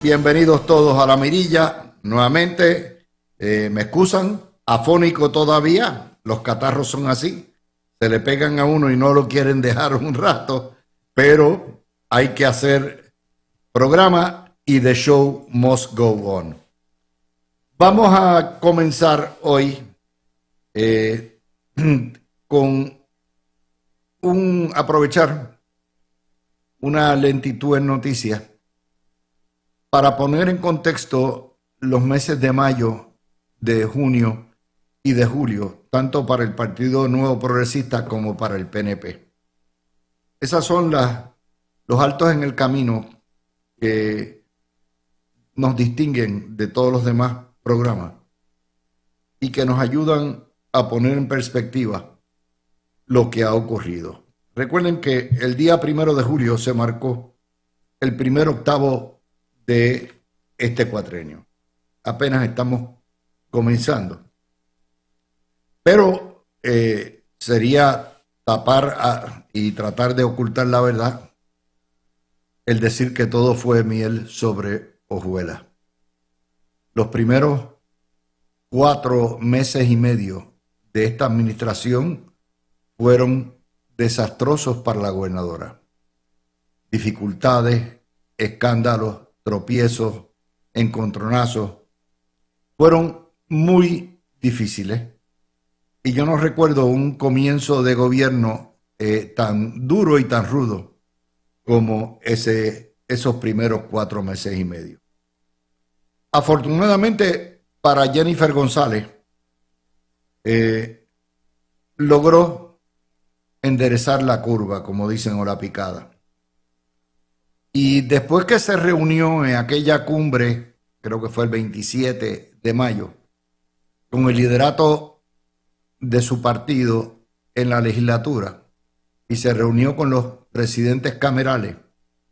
Bienvenidos todos a La Mirilla. Nuevamente, me excusan, afónico todavía. Los catarros son así. Se le pegan a uno y no lo quieren dejar un rato, pero hay que hacer programa y the show must go on. Vamos a comenzar hoy con aprovechar una lentitud en noticias para poner en contexto los meses de mayo, de junio y de julio, tanto para el Partido Nuevo Progresista como para el PNP. Esas son los altos en el camino que nos distinguen de todos los demás programas y que nos ayudan a poner en perspectiva lo que ha ocurrido. Recuerden que el día 1 de julio se marcó el primer octavo de este cuatrenio. Apenas estamos comenzando. Pero sería tapar y tratar de ocultar la verdad el decir que todo fue miel sobre hojuelas. Los primeros 4 meses y medio de esta administración fueron desastrosos para la gobernadora. Dificultades, escándalos, tropiezos, encontronazos, fueron muy difíciles. Y yo no recuerdo un comienzo de gobierno tan duro y tan rudo como esos primeros 4 meses y medio. Afortunadamente para Jennifer González, logró enderezar la curva, como dicen, o la picada. Y después que se reunió en aquella cumbre, creo que fue el 27 de mayo, con el liderato de su partido en la legislatura, y se reunió con los presidentes camerales,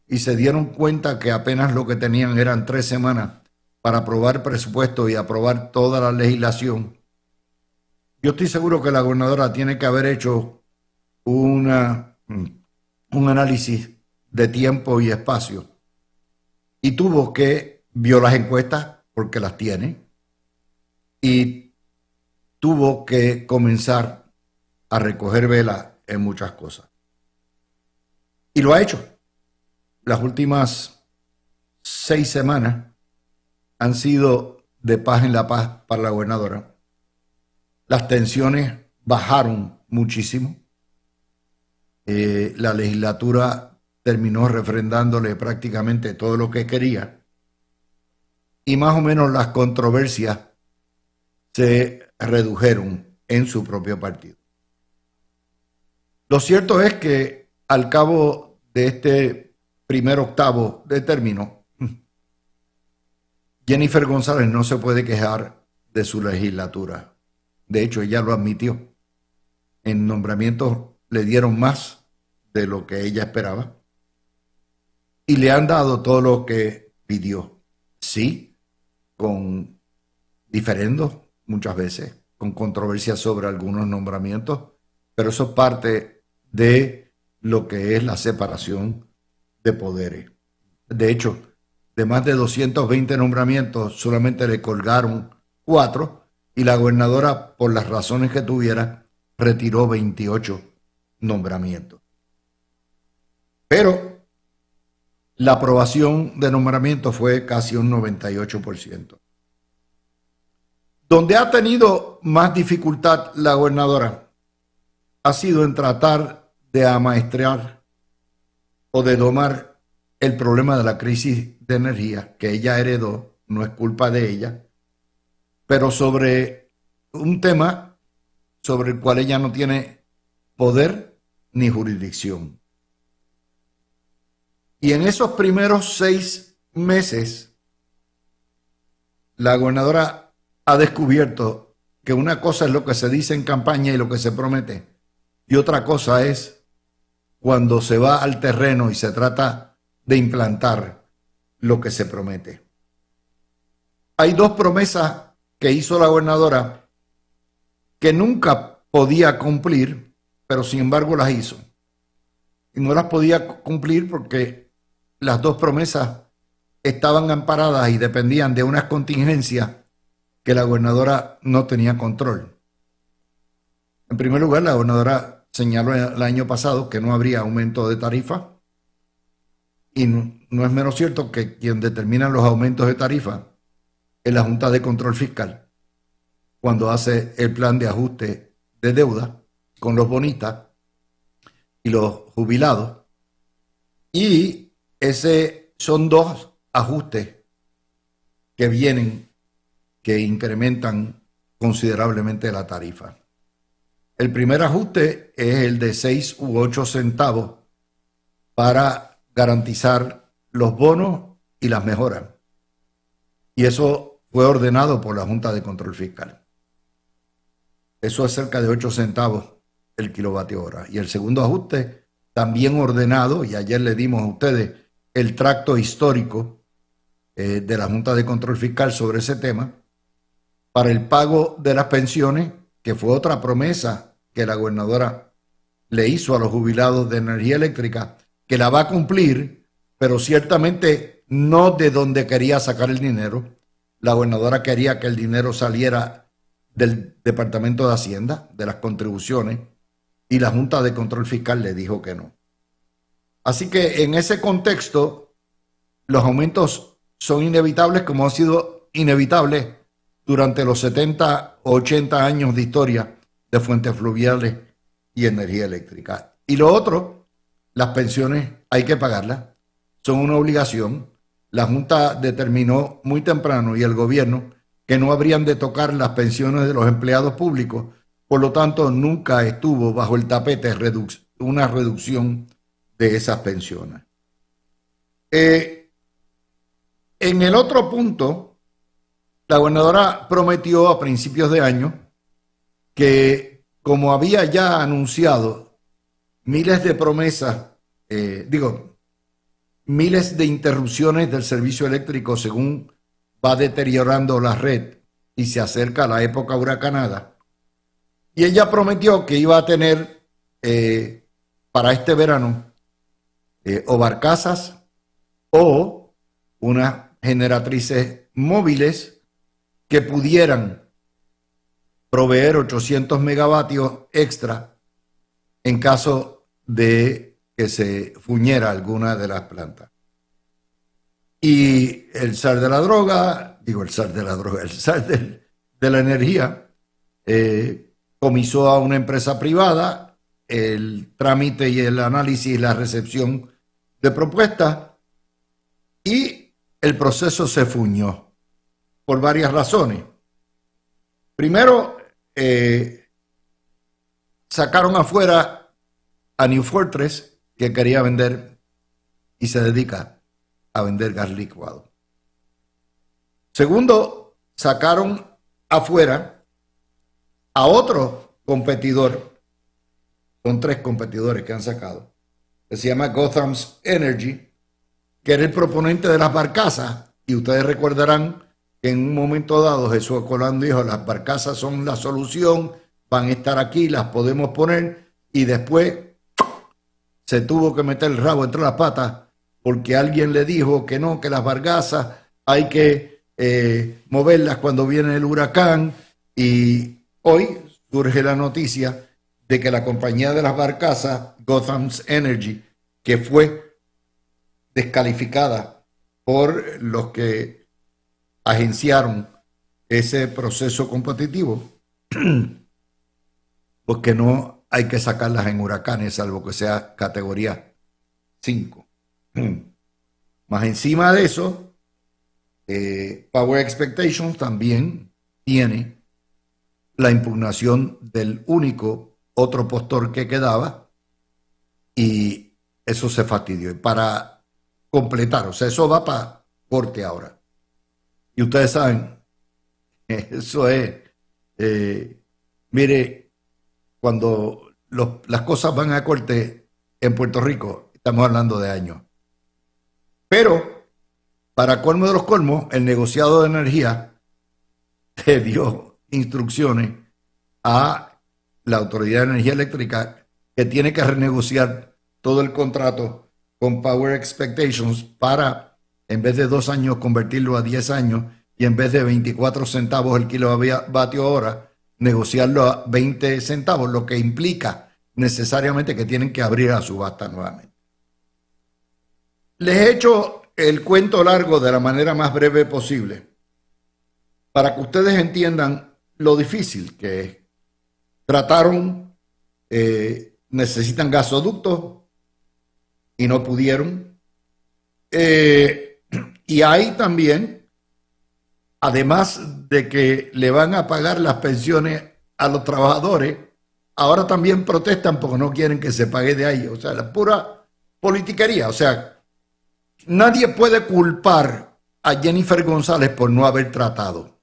y se dieron cuenta que apenas lo que tenían eran 3 semanas para aprobar presupuesto y aprobar toda la legislación. Yo estoy seguro que la gobernadora tiene que haber hecho un análisis de tiempo y espacio, y vio las encuestas porque las tiene, y tuvo que comenzar a recoger vela en muchas cosas. Y lo ha hecho. Las últimas 6 semanas han sido de paz en la paz para la gobernadora. Las tensiones bajaron muchísimo. La legislatura terminó refrendándole prácticamente todo lo que quería, y más o menos las controversias se redujeron en su propio partido. Lo cierto es que al cabo de este primer octavo de término, Jennifer González no se puede quejar de su legislatura. De hecho, ella lo admitió. En nombramientos le dieron más de lo que ella esperaba, y le han dado todo lo que pidió. Sí, con diferendos muchas veces, con controversias sobre algunos nombramientos, pero eso es parte de lo que es la separación de poderes. De hecho, de más de 220 nombramientos, solamente le colgaron 4, y la gobernadora, por las razones que tuviera, retiró 28 nombramientos. Pero la aprobación de nombramiento fue casi un 98%. Donde ha tenido más dificultad la gobernadora ha sido en tratar de amaestrar o de domar el problema de la crisis de energía que ella heredó, no es culpa de ella, pero sobre un tema sobre el cual ella no tiene poder ni jurisdicción. Y en esos primeros 6 meses, la gobernadora ha descubierto que una cosa es lo que se dice en campaña y lo que se promete, y otra cosa es cuando se va al terreno y se trata de implantar lo que se promete. Hay 2 promesas que hizo la gobernadora que nunca podía cumplir, pero sin embargo las hizo. Y no las podía cumplir porque las 2 promesas estaban amparadas y dependían de unas contingencias que la gobernadora no tenía control. En primer lugar, la gobernadora señaló el año pasado que no habría aumento de tarifa, y no es menos cierto que quien determina los aumentos de tarifa es la Junta de Control Fiscal cuando hace el plan de ajuste de deuda con los bonistas y los jubilados. Y ese son dos ajustes que vienen, que incrementan considerablemente la tarifa. El primer ajuste es el de 6 u 8 centavos para garantizar los bonos y las mejoras. Y eso fue ordenado por la Junta de Control Fiscal. Eso es cerca de 8 centavos el kilovatio hora. Y el segundo ajuste, también ordenado, y ayer le dimos a ustedes el tracto histórico de la Junta de Control Fiscal sobre ese tema, para el pago de las pensiones, que fue otra promesa que la gobernadora le hizo a los jubilados de energía eléctrica, que la va a cumplir, pero ciertamente no de donde quería sacar el dinero. La gobernadora quería que el dinero saliera del Departamento de Hacienda, de las contribuciones, y la Junta de Control Fiscal le dijo que no. Así que en ese contexto, los aumentos son inevitables, como han sido inevitables durante los 70 o 80 años de historia de fuentes fluviales y energía eléctrica. Y lo otro, las pensiones hay que pagarlas, son una obligación. La Junta determinó muy temprano, y el gobierno, que no habrían de tocar las pensiones de los empleados públicos, por lo tanto nunca estuvo bajo el tapete una reducción de esas pensiones. En el otro punto, la gobernadora prometió a principios de año que, como había ya anunciado miles de promesas, miles de interrupciones del servicio eléctrico según va deteriorando la red y se acerca la época huracanada, y ella prometió que iba a tener para este verano o barcazas o unas generatrices móviles que pudieran proveer 800 megavatios extra en caso de que se fuñera alguna de las plantas. Y el zar de la droga, el zar de la energía, comisó a una empresa privada el trámite y el análisis y la recepción de propuestas, y el proceso se fuñó por varias razones. Primero, sacaron afuera a New Fortress, que quería vender y se dedica a vender gas licuado. Segundo, sacaron afuera a otro competidor, son 3 competidores que han sacado, que se llama Gotham's Energy, que era el proponente de las barcazas, y ustedes recordarán que en un momento dado Jesús Colón dijo: las barcazas son la solución, van a estar aquí, las podemos poner, y después se tuvo que meter el rabo entre las patas porque alguien le dijo que no, que las barcazas hay que moverlas cuando viene el huracán, y hoy surge la noticia de que la compañía de las barcazas, Gotham's Energy, que fue descalificada por los que agenciaron ese proceso competitivo, porque no hay que sacarlas en huracanes, salvo que sea categoría 5. Más encima de eso, Power Expectations también tiene la impugnación del único otro postor que quedaba, y eso se fastidió. Y para completar, o sea, eso va para corte ahora. Y ustedes saben, eso es, mire, cuando las cosas van a corte en Puerto Rico, estamos hablando de años. Pero, para colmo de los colmos, el negociado de energía te dio instrucciones a la Autoridad de Energía Eléctrica que tiene que renegociar todo el contrato con Power Expectations para en vez de 2 años convertirlo a 10 años y en vez de 24 centavos el kilovatio hora, negociarlo a 20 centavos, lo que implica necesariamente que tienen que abrir a subasta nuevamente. Les he hecho el cuento largo de la manera más breve posible para que ustedes entiendan lo difícil que es. Trataron, necesitan gasoductos y no pudieron. Y hay también, además de que le van a pagar las pensiones a los trabajadores, ahora también protestan porque no quieren que se pague de ahí. O sea, la pura politiquería. O sea, nadie puede culpar a Jennifer González por no haber tratado.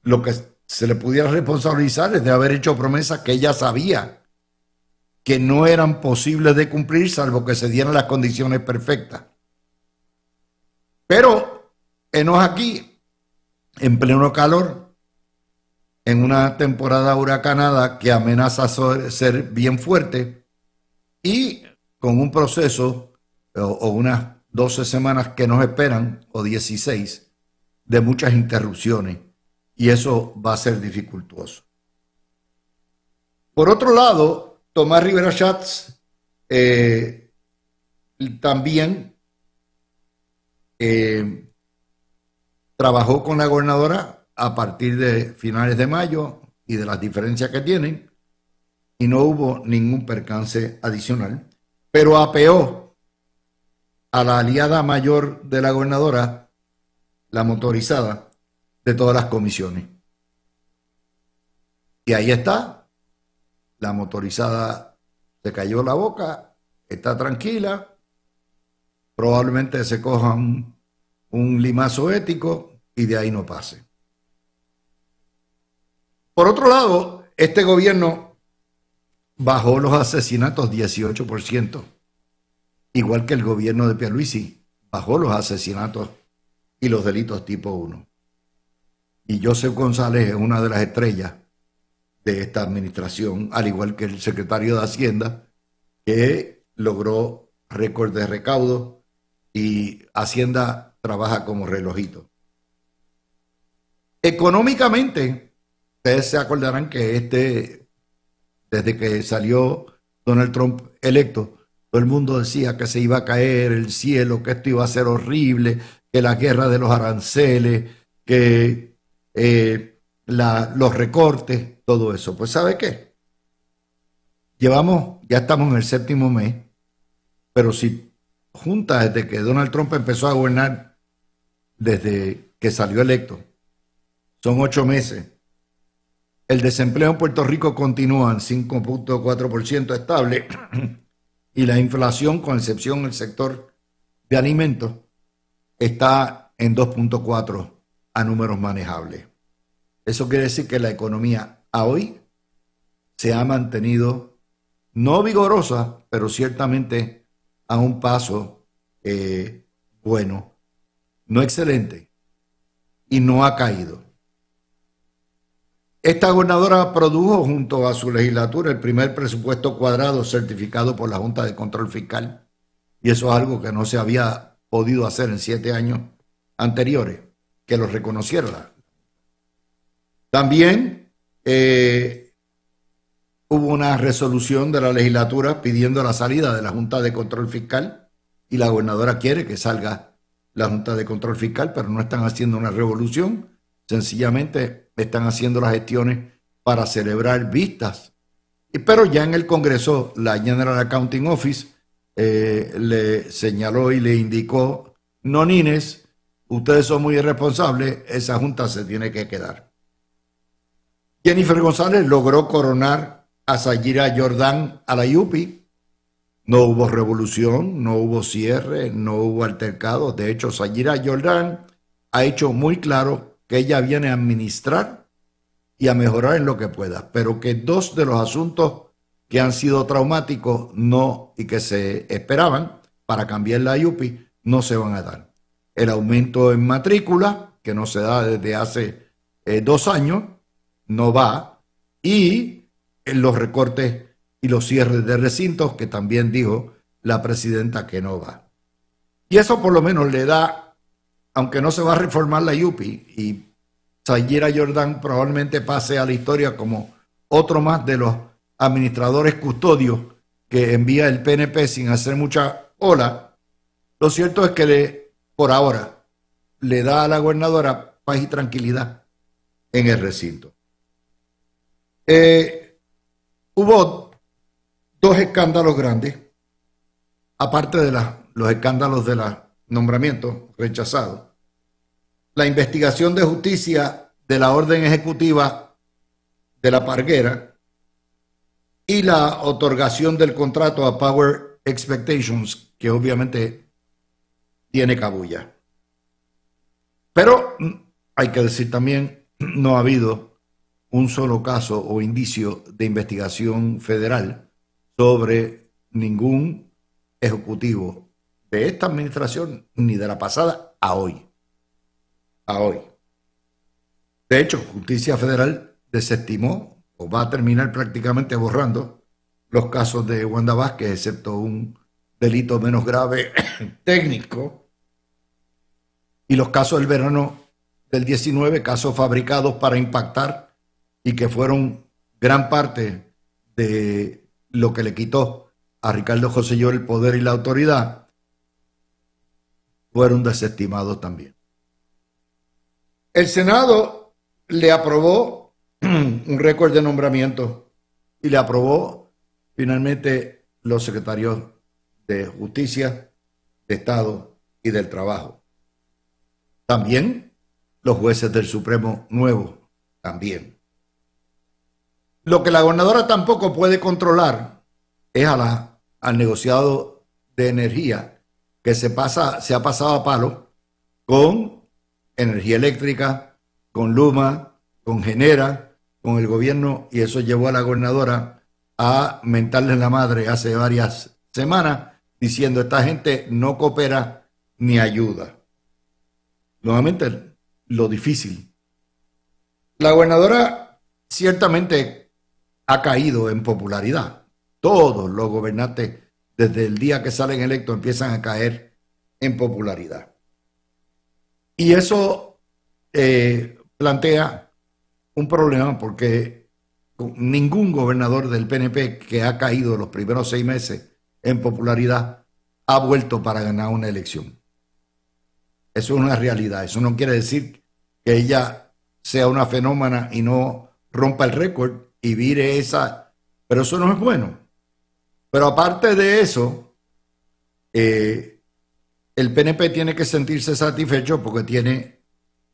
Lo que se le pudiera responsabilizar es de haber hecho promesas que ella sabía que no eran posibles de cumplir, salvo que se dieran las condiciones perfectas. Pero enos aquí, en pleno calor, en una temporada huracanada que amenaza ser bien fuerte y con un proceso o unas 12 semanas que nos esperan, o 16, de muchas interrupciones. Y eso va a ser dificultoso. Por otro lado, Tomás Rivera Schatz también trabajó con la gobernadora a partir de finales de mayo y de las diferencias que tienen, y no hubo ningún percance adicional, pero apeó a la aliada mayor de la gobernadora, la motorizada, de todas las comisiones. Y ahí está, la motorizada se cayó la boca, está tranquila, probablemente se coja un limazo ético y de ahí no pase. Por otro lado, este gobierno bajó los asesinatos 18%, igual que el gobierno de Pierluisi bajó los asesinatos y los delitos tipo 1. Y Joseph González es una de las estrellas de esta administración, al igual que el secretario de Hacienda, que logró récord de recaudo, y Hacienda trabaja como relojito. Económicamente, ustedes se acordarán que desde que salió Donald Trump electo, todo el mundo decía que se iba a caer el cielo, que esto iba a ser horrible, que la guerra de los aranceles, que los recortes, todo eso. Pues ¿sabe qué? Ya estamos en el 7º mes, pero si junta desde que Donald Trump empezó a gobernar, desde que salió electo, son 8 meses. El desempleo en Puerto Rico continúa en 5.4% estable y la inflación, con excepción del sector de alimentos, está en 2.4% a números manejables. Eso quiere decir que la economía a hoy se ha mantenido no vigorosa, pero ciertamente a un paso bueno, no excelente, y no ha caído. Esta gobernadora produjo junto a su legislatura el primer presupuesto cuadrado certificado por la Junta de Control Fiscal, y eso es algo que no se había podido hacer en 7 años anteriores, que lo reconociera. También hubo una resolución de la legislatura pidiendo la salida de la Junta de Control Fiscal, y la gobernadora quiere que salga la Junta de Control Fiscal, pero no están haciendo una revolución, sencillamente están haciendo las gestiones para celebrar vistas. Pero ya en el Congreso, la General Accounting Office le señaló y le indicó: no, nines, ustedes son muy irresponsables, esa junta se tiene que quedar. Jennifer González logró coronar a Sayira Jordan a la IUPI. No hubo revolución, no hubo cierre, no hubo altercado. De hecho, Sayira Jordan ha hecho muy claro que ella viene a administrar y a mejorar en lo que pueda, pero que 2 de los asuntos que han sido traumáticos y que se esperaban para cambiar la IUPI no se van a dar. El aumento en matrícula, que no se da desde hace 2 años, no va, y los recortes y los cierres de recintos, que también dijo la presidenta que no va. Y eso por lo menos le da, aunque no se va a reformar la YUPI, y Sayira Jordan probablemente pase a la historia como otro más de los administradores custodios que envía el PNP sin hacer mucha ola, lo cierto es que por ahora le da a la gobernadora paz y tranquilidad en el recinto. Hubo dos escándalos grandes, aparte de los escándalos de los nombramientos rechazados. La investigación de justicia de la orden ejecutiva de la Parguera y la otorgación del contrato a Power Expectations, que obviamente tiene cabulla. Pero hay que decir también, no ha habido un solo caso o indicio de investigación federal sobre ningún ejecutivo de esta administración ni de la pasada a hoy. A hoy. De hecho, Justicia Federal desestimó o va a terminar prácticamente borrando los casos de Wanda Vázquez, excepto un delito menos grave técnico, y los casos del verano del 19, casos fabricados para impactar y que fueron gran parte de lo que le quitó a Ricardo Rosselló el poder y la autoridad, fueron desestimados también. El Senado le aprobó un récord de nombramientos y le aprobó finalmente los secretarios de Justicia, de Estado y del Trabajo. También los jueces del Supremo nuevos, también. Lo que la gobernadora tampoco puede controlar es al negociado de energía que se ha pasado a palo con energía eléctrica, con Luma, con Genera, con el gobierno, y eso llevó a la gobernadora a mentarle la madre hace varias semanas diciendo esta gente no coopera ni ayuda. Nuevamente, lo difícil. La gobernadora ciertamente ha caído en popularidad. Todos los gobernantes, desde el día que salen electos, empiezan a caer en popularidad. Y eso plantea un problema porque ningún gobernador del PNP que ha caído los primeros 6 meses en popularidad ha vuelto para ganar una elección. Eso es una realidad. Eso no quiere decir que ella sea una fenómena y no rompa el récord y vire esa, pero eso no es bueno. Pero aparte de eso, el PNP tiene que sentirse satisfecho porque tiene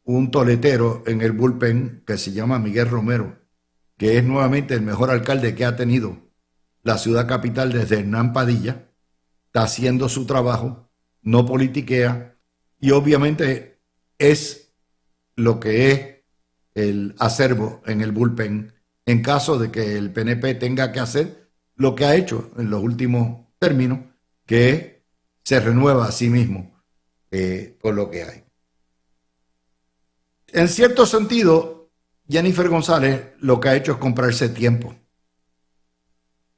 un toletero en el bullpen que se llama Miguel Romero, que es nuevamente el mejor alcalde que ha tenido la ciudad capital desde Hernán Padilla. Está haciendo su trabajo, no politiquea, y obviamente es lo que es el acervo en el bullpen en caso de que el PNP tenga que hacer lo que ha hecho en los últimos términos, que se renueva a sí mismo con lo que hay. En cierto sentido, Jennifer González lo que ha hecho es comprarse tiempo.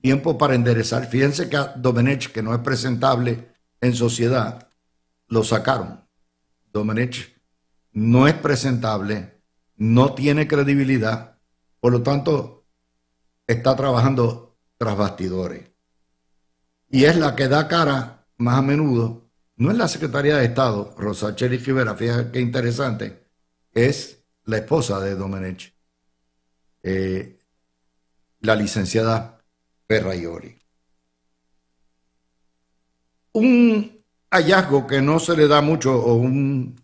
Tiempo para enderezar. Fíjense que a Domenech, que no es presentable en sociedad, lo sacaron. Domenech no es presentable, no tiene credibilidad, por lo tanto está trabajando tras bastidores. Y es la que da cara más a menudo, no es la Secretaría de Estado, Rosacheli Rivera, fíjate qué interesante, es la esposa de Domenech, la licenciada Ferraioli. Un hallazgo que no se le da mucho, o un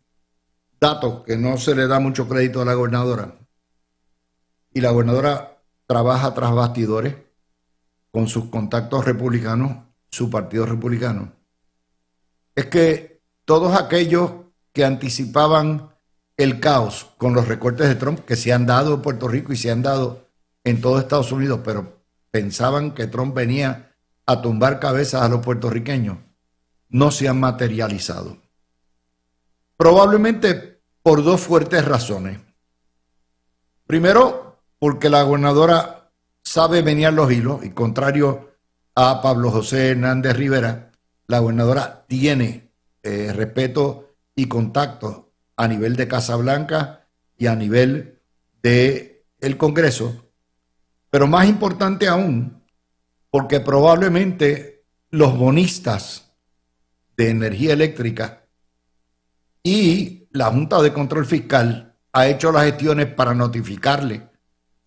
dato que no se le da mucho crédito a la gobernadora, y la gobernadora trabaja tras bastidores con sus contactos republicanos, su partido republicano, es que todos aquellos que anticipaban el caos con los recortes de Trump que se han dado en Puerto Rico y se han dado en todo Estados Unidos, pero pensaban que Trump venía a tumbar cabezas a los puertorriqueños, no se han materializado. Probablemente por dos fuertes razones. Primero, porque la gobernadora sabe menear los hilos y contrario a Pablo José Hernández Rivera, la gobernadora tiene respeto y contacto a nivel de Casa Blanca y a nivel de el Congreso, pero más importante aún, porque probablemente los bonistas de energía eléctrica y la Junta de Control Fiscal ha hecho las gestiones para notificarle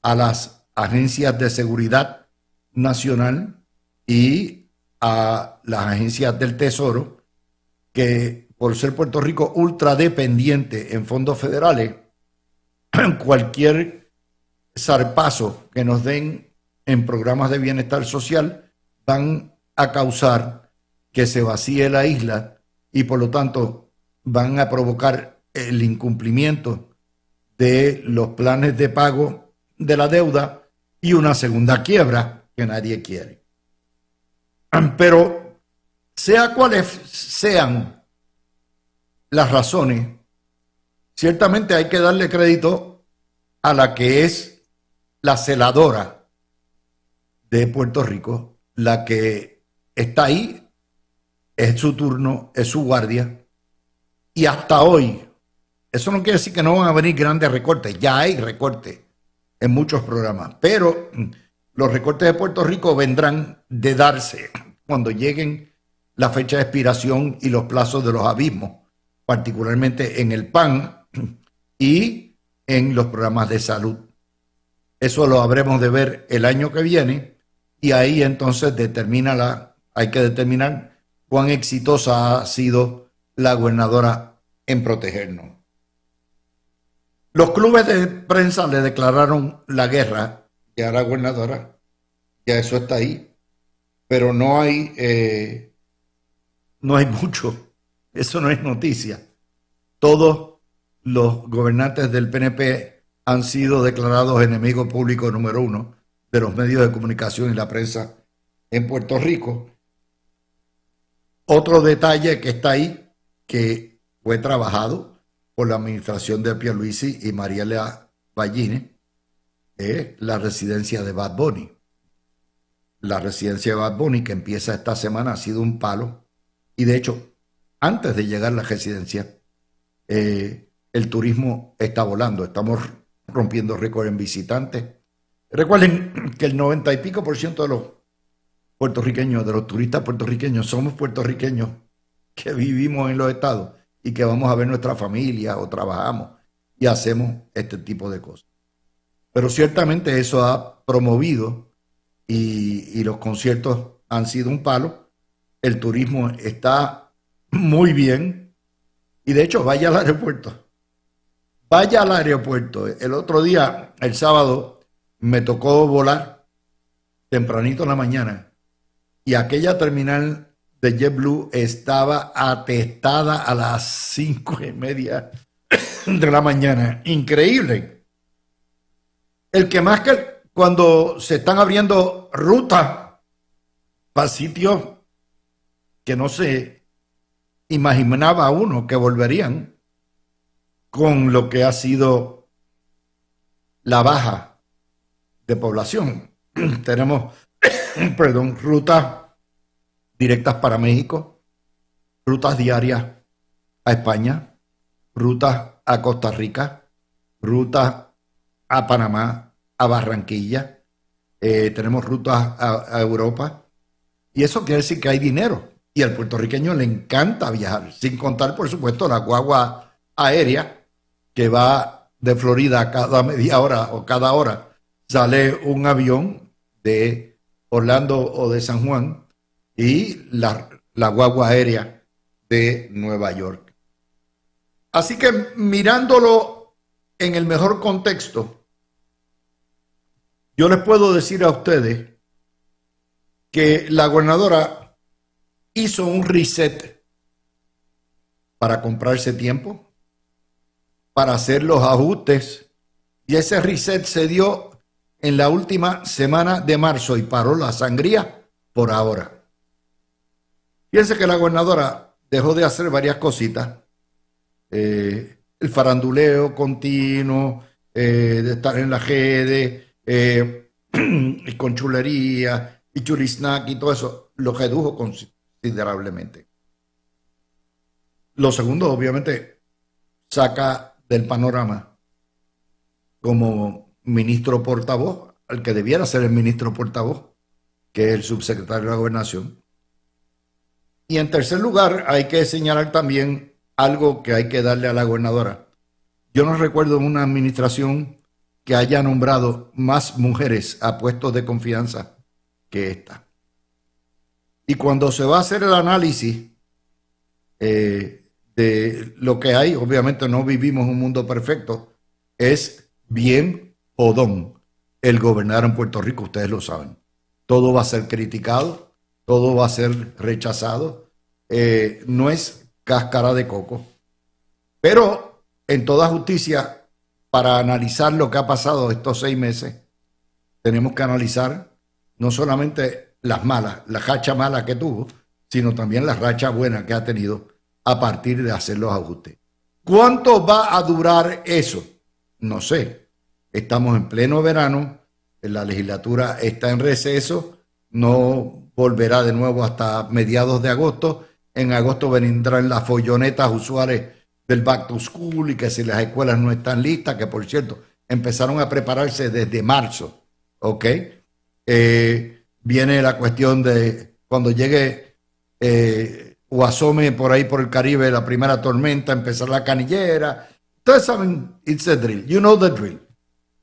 a las agencias de seguridad nacional y a las agencias del Tesoro que por ser Puerto Rico ultradependiente en fondos federales, cualquier zarpazo que nos den en programas de bienestar social van a causar que se vacíe la isla y por lo tanto van a provocar el incumplimiento de los planes de pago de la deuda y una segunda quiebra que nadie quiere. Pero sea cuales sean las razones, ciertamente hay que darle crédito a la que es la celadora de Puerto Rico, la que está ahí, es su turno, es su guardia, y hasta hoy, eso no quiere decir que no van a venir grandes recortes, ya hay recortes en muchos programas, pero los recortes de Puerto Rico vendrán de darse cuando lleguen la fecha de expiración y los plazos de los abismos, particularmente en el PAN y en los programas de salud. Eso lo habremos de ver el año que viene y ahí entonces hay que determinar cuán exitosa ha sido la gobernadora en protegernos. Los clubes de prensa le declararon la guerra ya a la gobernadora, ya eso está ahí, pero no hay mucho, eso no es noticia. Todos los gobernantes del PNP han sido declarados enemigos públicos número 1 de los medios de comunicación y la prensa en Puerto Rico. Otro detalle que está ahí, que fue trabajado por la administración de Pierluisi y Mariela Ballines, es la residencia de Bad Bunny. La residencia de Bad Bunny, que empieza esta semana, ha sido un palo. Y de hecho, antes de llegar a la residencia, el turismo está volando. Estamos rompiendo récord en visitantes. Recuerden que el 90 y pico % de los puertorriqueños, de los turistas puertorriqueños, somos puertorriqueños que vivimos en los estados y que vamos a ver nuestra familia o trabajamos y hacemos este tipo de cosas. Pero ciertamente eso ha promovido y los conciertos han sido un palo. El turismo está muy bien y de hecho vaya al aeropuerto. Vaya al aeropuerto. El otro día, el sábado, me tocó volar tempranito en la mañana y aquella terminal de JetBlue estaba atestada a las 5:30 de la mañana. Increíble. El que más que cuando se están abriendo rutas para sitios que no se imaginaba uno que volverían con lo que ha sido la baja de población. Tenemos, rutas directas para México, rutas diarias a España, rutas a Costa Rica, rutas a Panamá, a Barranquilla, tenemos rutas a Europa, y eso quiere decir que hay dinero, y al puertorriqueño le encanta viajar, sin contar, por supuesto, la guagua aérea que va de Florida cada media hora o cada hora. Sale un avión de Orlando o de San Juan y la guagua aérea de Nueva York. Así que mirándolo en el mejor contexto, yo les puedo decir a ustedes que la gobernadora hizo un reset para comprarse tiempo, para hacer los ajustes, y ese reset se dio en la última semana de marzo y paró la sangría por ahora. Fíjense que la gobernadora dejó de hacer varias cositas, el faranduleo continuo, de estar en las redes, y con chulería y churisnack y todo eso, lo redujo considerablemente. Lo segundo, obviamente, saca del panorama como ministro portavoz, al que debiera ser el ministro portavoz, que es el subsecretario de la Gobernación. Y en tercer lugar, hay que señalar también algo que hay que darle a la gobernadora. Yo no recuerdo una administración que haya nombrado más mujeres a puestos de confianza que esta. Y cuando se va a hacer el análisis de lo que hay, obviamente no vivimos un mundo perfecto, es bien jodón el gobernar en Puerto Rico, ustedes lo saben. Todo va a ser criticado, todo va a ser rechazado, no es cáscara de coco. Pero en toda justicia, para analizar lo que ha pasado estos 6 meses, tenemos que analizar no solamente las malas, la racha mala que tuvo, sino también la racha buena que ha tenido a partir de hacer los ajustes. ¿Cuánto va a durar eso? No sé. Estamos en pleno verano, la legislatura está en receso, no volverá de nuevo hasta mediados de agosto. En agosto vendrán las follonetas usuales del Back to School y que si las escuelas no están listas, que por cierto empezaron a prepararse desde marzo, ¿ok? Viene la cuestión de cuando llegue o asome por ahí por el Caribe la primera tormenta, empezar la canillera. Ustedes saben, it's a drill, you know the drill.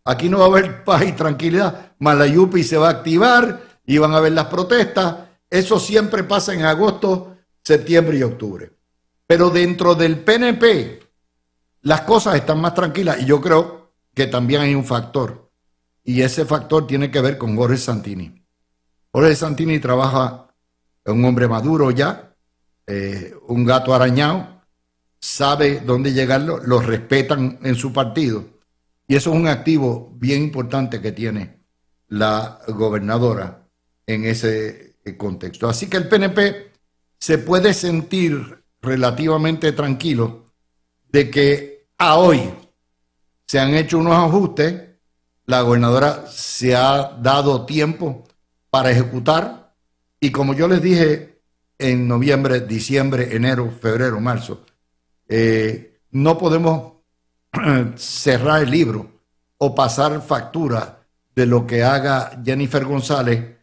Aquí no va a haber paz y tranquilidad, Malayupi se va a activar y van a haber las protestas. Eso siempre pasa en agosto, septiembre y octubre. Pero dentro del PNP las cosas están más tranquilas y yo creo que también hay un factor. Y ese factor tiene que ver con Jorge Santini. Jorge Santini trabaja, es un hombre maduro ya, un gato arañado, sabe dónde llegarlo, lo respetan en su partido. Y eso es un activo bien importante que tiene la gobernadora en ese contexto. Así que el PNP se puede sentir relativamente tranquilo de que a hoy se han hecho unos ajustes, la gobernadora se ha dado tiempo para ejecutar y como yo les dije en noviembre, diciembre, enero, febrero, marzo, no podemos cerrar el libro o pasar factura de lo que haga Jennifer González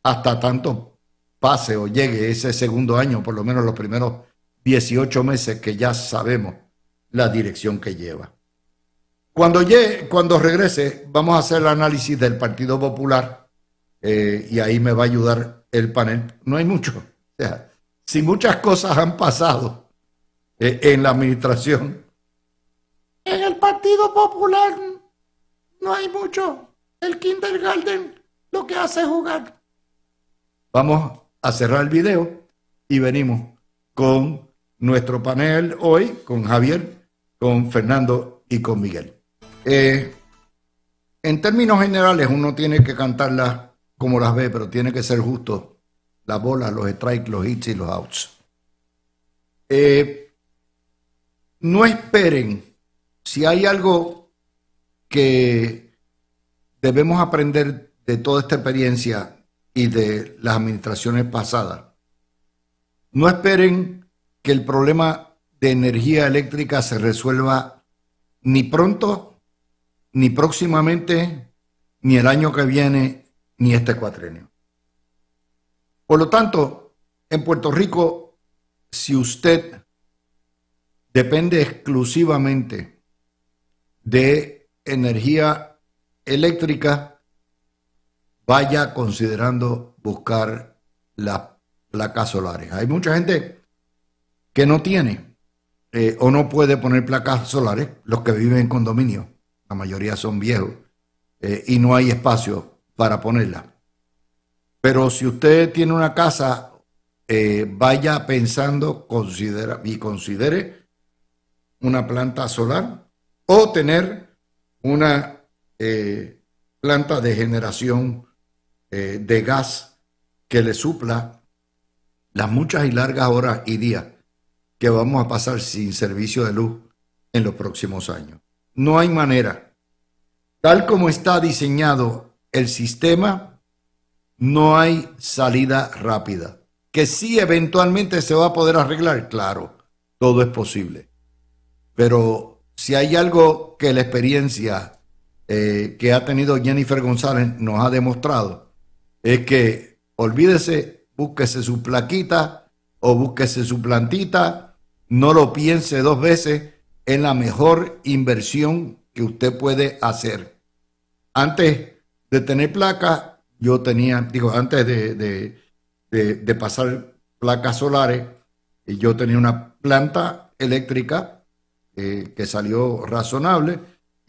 hasta tanto pase o llegue ese segundo año, por lo menos los primeros 18 meses que ya sabemos la dirección que lleva. Cuando regrese, vamos a hacer el análisis del Partido Popular y ahí me va a ayudar el panel. No hay mucho. O sea, si muchas cosas han pasado en la administración, en el Partido Popular no hay mucho. El kindergarten lo que hace es jugar. Vamos a cerrar el video y venimos con nuestro panel hoy, con Javier, con Fernando y con Miguel. En términos generales, uno tiene que cantarlas como las ve, pero tiene que ser justo. Las bolas, los strikes, los hits y los outs. No esperen. Si hay algo que debemos aprender de toda esta experiencia y de las administraciones pasadas, no esperen que el problema de energía eléctrica se resuelva ni pronto, ni próximamente, ni el año que viene, ni este cuatrenio. Por lo tanto, en Puerto Rico, si usted depende exclusivamente de energía eléctrica, vaya considerando buscar las placas solares. Hay mucha gente que no tiene o no puede poner placas solares, los que viven en condominio. La mayoría son viejos y no hay espacio para ponerla. Pero si usted tiene una casa, vaya pensando, considere una planta solar o tener una planta de generación de gas que le supla las muchas y largas horas y días que vamos a pasar sin servicio de luz en los próximos años. No hay manera. Tal como está diseñado el sistema, no hay salida rápida. Que sí eventualmente se va a poder arreglar, claro, todo es posible. Pero si hay algo que la experiencia que ha tenido Jennifer González nos ha demostrado, es que olvídese, búsquese su plaquita o búsquese su plantita, no lo piense dos veces, es la mejor inversión que usted puede hacer. Antes de tener placa, yo tenía, digo, antes de pasar placas solares, yo tenía una planta eléctrica que salió razonable,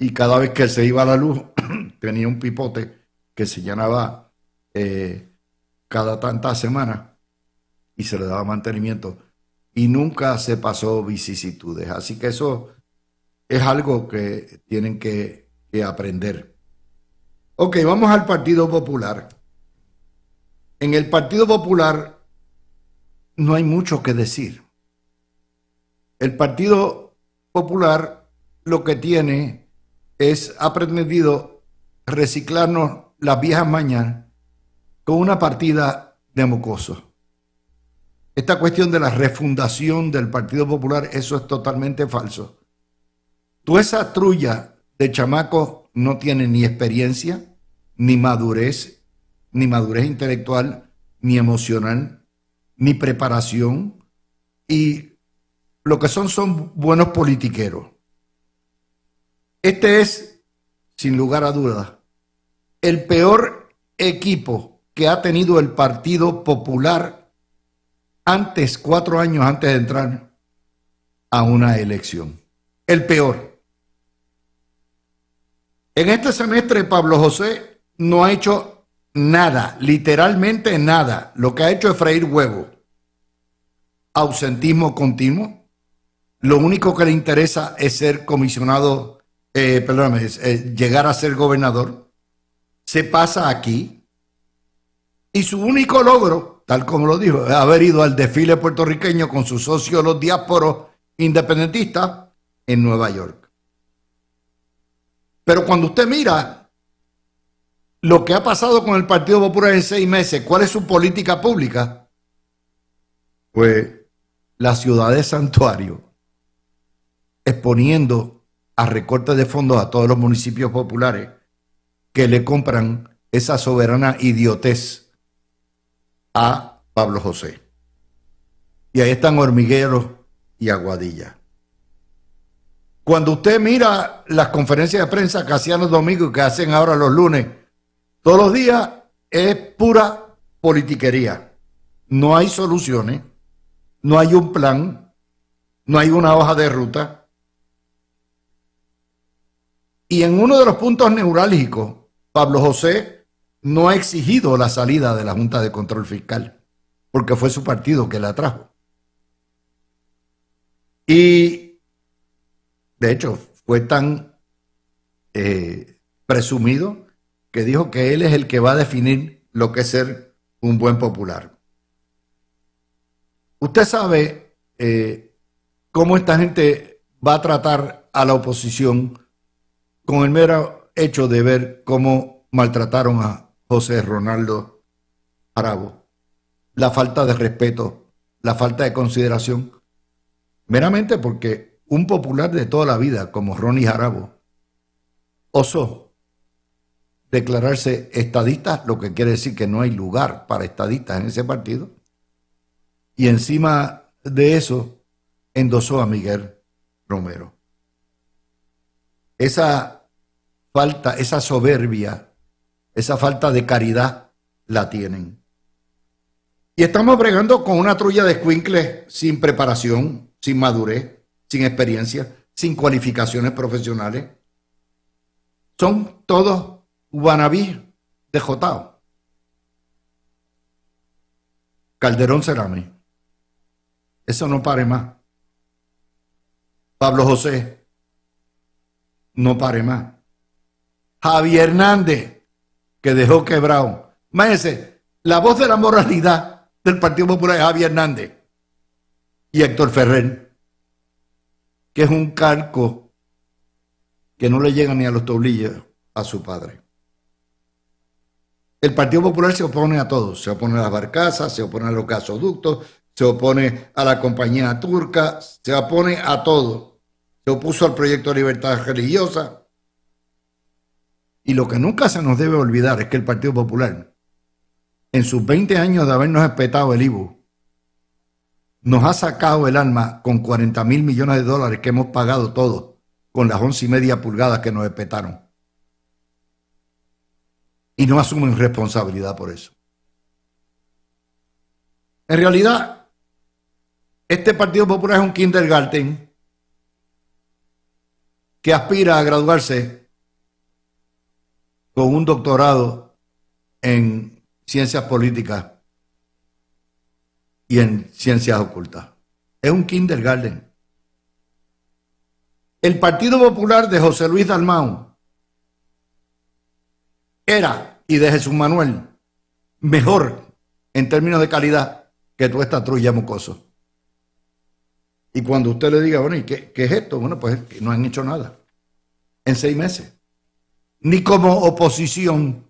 y cada vez que se iba la luz tenía un pipote que se llenaba cada tantas semanas y se le daba mantenimiento y nunca se pasó vicisitudes. Así que eso es algo que tienen que aprender. Ok, vamos al Partido Popular. En el Partido Popular no hay mucho que decir. El Partido Popular lo que tiene es, ha pretendido reciclarnos las viejas mañas con una partida de mocosos. Esta cuestión de la refundación del Partido Popular, eso es totalmente falso. Toda esa trulla de chamacos no tiene ni experiencia, ni madurez intelectual, ni emocional, ni preparación, y lo que son buenos politiqueros. Este es, sin lugar a dudas, el peor equipo que ha tenido el Partido Popular 4 años antes de entrar a una elección. El peor. En este semestre Pablo José no ha hecho nada, literalmente nada. Lo que ha hecho es freír huevo. Ausentismo continuo. Lo único que le interesa es ser comisionado, llegar a ser gobernador. Se pasa aquí. Y su único logro, tal como lo dijo, es haber ido al desfile puertorriqueño con sus socios los diásporos independentistas en Nueva York. Pero cuando usted mira lo que ha pasado con el Partido Popular en 6 meses, ¿cuál es su política pública? Pues la ciudad de Santuario, exponiendo a recortes de fondos a todos los municipios populares que le compran esa soberana idiotez a Pablo José. Y ahí están Hormigueros y Aguadilla. Cuando usted mira las conferencias de prensa que hacían los domingos y que hacen ahora los lunes, todos los días es pura politiquería. No hay soluciones, no hay un plan, no hay una hoja de ruta. Y en uno de los puntos neurálgicos, Pablo José no ha exigido la salida de la Junta de Control Fiscal, porque fue su partido que la trajo. Y, de hecho, fue tan presumido que dijo que él es el que va a definir lo que es ser un buen popular. Usted sabe cómo esta gente va a tratar a la oposición con el mero hecho de ver cómo maltrataron a José Ronaldo Jarabo. La falta de respeto, la falta de consideración, meramente porque un popular de toda la vida como Ronnie Jarabo osó declararse estadista, lo que quiere decir que no hay lugar para estadistas en ese partido, y encima de eso endosó a Miguel Romero. Esa falta, esa soberbia, esa falta de caridad la tienen. Y estamos bregando con una trulla de escuincles sin preparación, sin madurez, sin experiencia, sin cualificaciones profesionales. Son todos wannabe de Jotao. Calderón Cerame. Eso no pare más. Pablo José. No pare más. Javier Hernández, que dejó quebrado. Imagínense, la voz de la moralidad del Partido Popular es Javier Hernández. Y Héctor Ferrer, que es un calco que no le llega ni a los tobillos a su padre. El Partido Popular se opone a todo. Se opone a las barcazas, se opone a los gasoductos, se opone a la compañía turca, se opone a todo. Se opuso al proyecto de libertad religiosa. Y lo que nunca se nos debe olvidar es que el Partido Popular, en sus 20 años de habernos espetado el IBU, nos ha sacado el alma con 40.000 millones de dólares que hemos pagado todos con las 11,5 pulgadas que nos espetaron. Y no asumen responsabilidad por eso. En realidad, este Partido Popular es un kindergarten que aspira a graduarse con un doctorado en ciencias políticas y en ciencias ocultas. Es un kindergarten. El Partido Popular de José Luis Dalmau era, y de Jesús Manuel, mejor en términos de calidad que toda esta trulla mocoso. Y cuando usted le diga, bueno, ¿y qué es esto? Bueno, pues no han hecho nada en 6 meses. Ni como oposición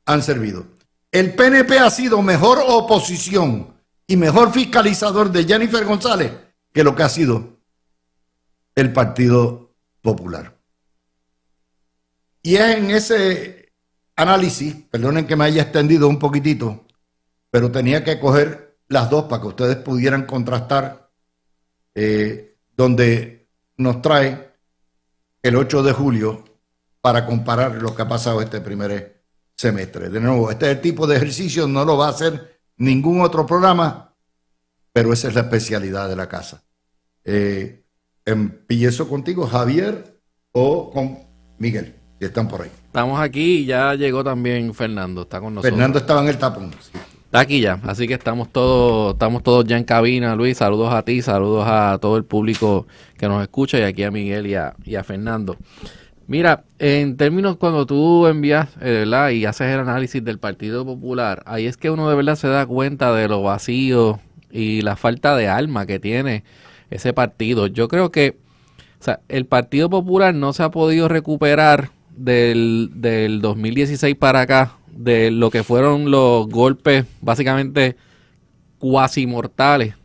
han servido. El PNP ha sido mejor oposición y mejor fiscalizador de Jennifer González que lo que ha sido el Partido Popular. Y es en ese análisis, perdonen que me haya extendido un poquitito, pero tenía que coger las dos para que ustedes pudieran contrastar donde nos trae el 8 de julio para comparar lo que ha pasado este primer semestre. De nuevo, este es el tipo de ejercicio, no lo va a hacer ningún otro programa, pero esa es la especialidad de la casa. Empiezo contigo, Javier, o con Miguel, si están por ahí. Estamos aquí y ya llegó también Fernando, está con nosotros. Fernando estaba en el tapón. Sí. Está aquí ya, así que estamos todos ya en cabina. Luis, saludos a ti, saludos a todo el público que nos escucha y aquí a Miguel y a Fernando. Mira, en términos cuando tú envías, ¿verdad? Y haces el análisis del Partido Popular, ahí es que uno de verdad se da cuenta de lo vacío y la falta de alma que tiene ese partido. Yo creo que, o sea, el Partido Popular no se ha podido recuperar del 2016 para acá, de lo que fueron los golpes básicamente cuasi mortales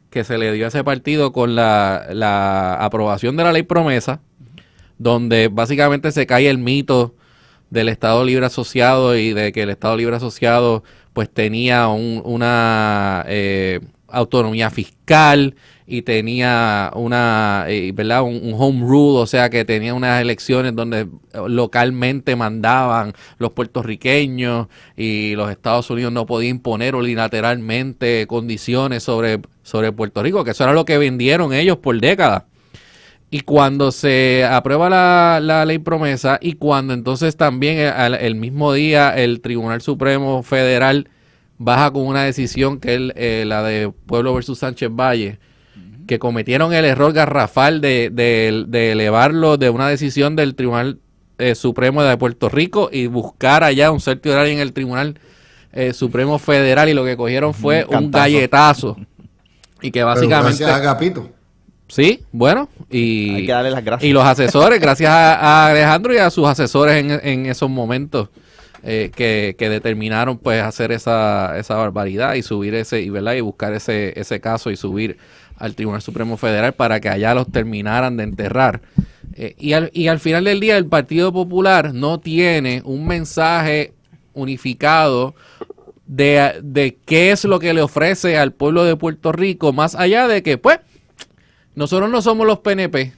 que se le dio a ese partido con la aprobación de la ley promesa, donde básicamente se cae el mito del Estado Libre Asociado y de que el Estado Libre Asociado pues tenía una autonomía fiscal y tenía ¿verdad? Un home rule, o sea que tenía unas elecciones donde localmente mandaban los puertorriqueños y los Estados Unidos no podían imponer unilateralmente condiciones sobre Puerto Rico, que eso era lo que vendieron ellos por décadas. Y cuando se aprueba la ley promesa y cuando entonces también el mismo día el Tribunal Supremo Federal baja con una decisión que es la de Pueblo versus Sánchez Valle, que cometieron el error garrafal de elevarlo de una decisión del Tribunal Supremo de Puerto Rico y buscar allá un certiorario en el Tribunal Supremo Federal, y lo que cogieron fue un galletazo. Y que básicamente... Pero gracias a Agapito. Sí, bueno, hay que darle las gracias. Y los asesores, gracias a Alejandro y a sus asesores en esos momentos que determinaron pues hacer esa barbaridad y subir ¿verdad? Y buscar ese caso y subir al Tribunal Supremo Federal para que allá los terminaran de enterrar. Y al final del día el Partido Popular no tiene un mensaje unificado de qué es lo que le ofrece al pueblo de Puerto Rico, más allá de que pues nosotros no somos los PNP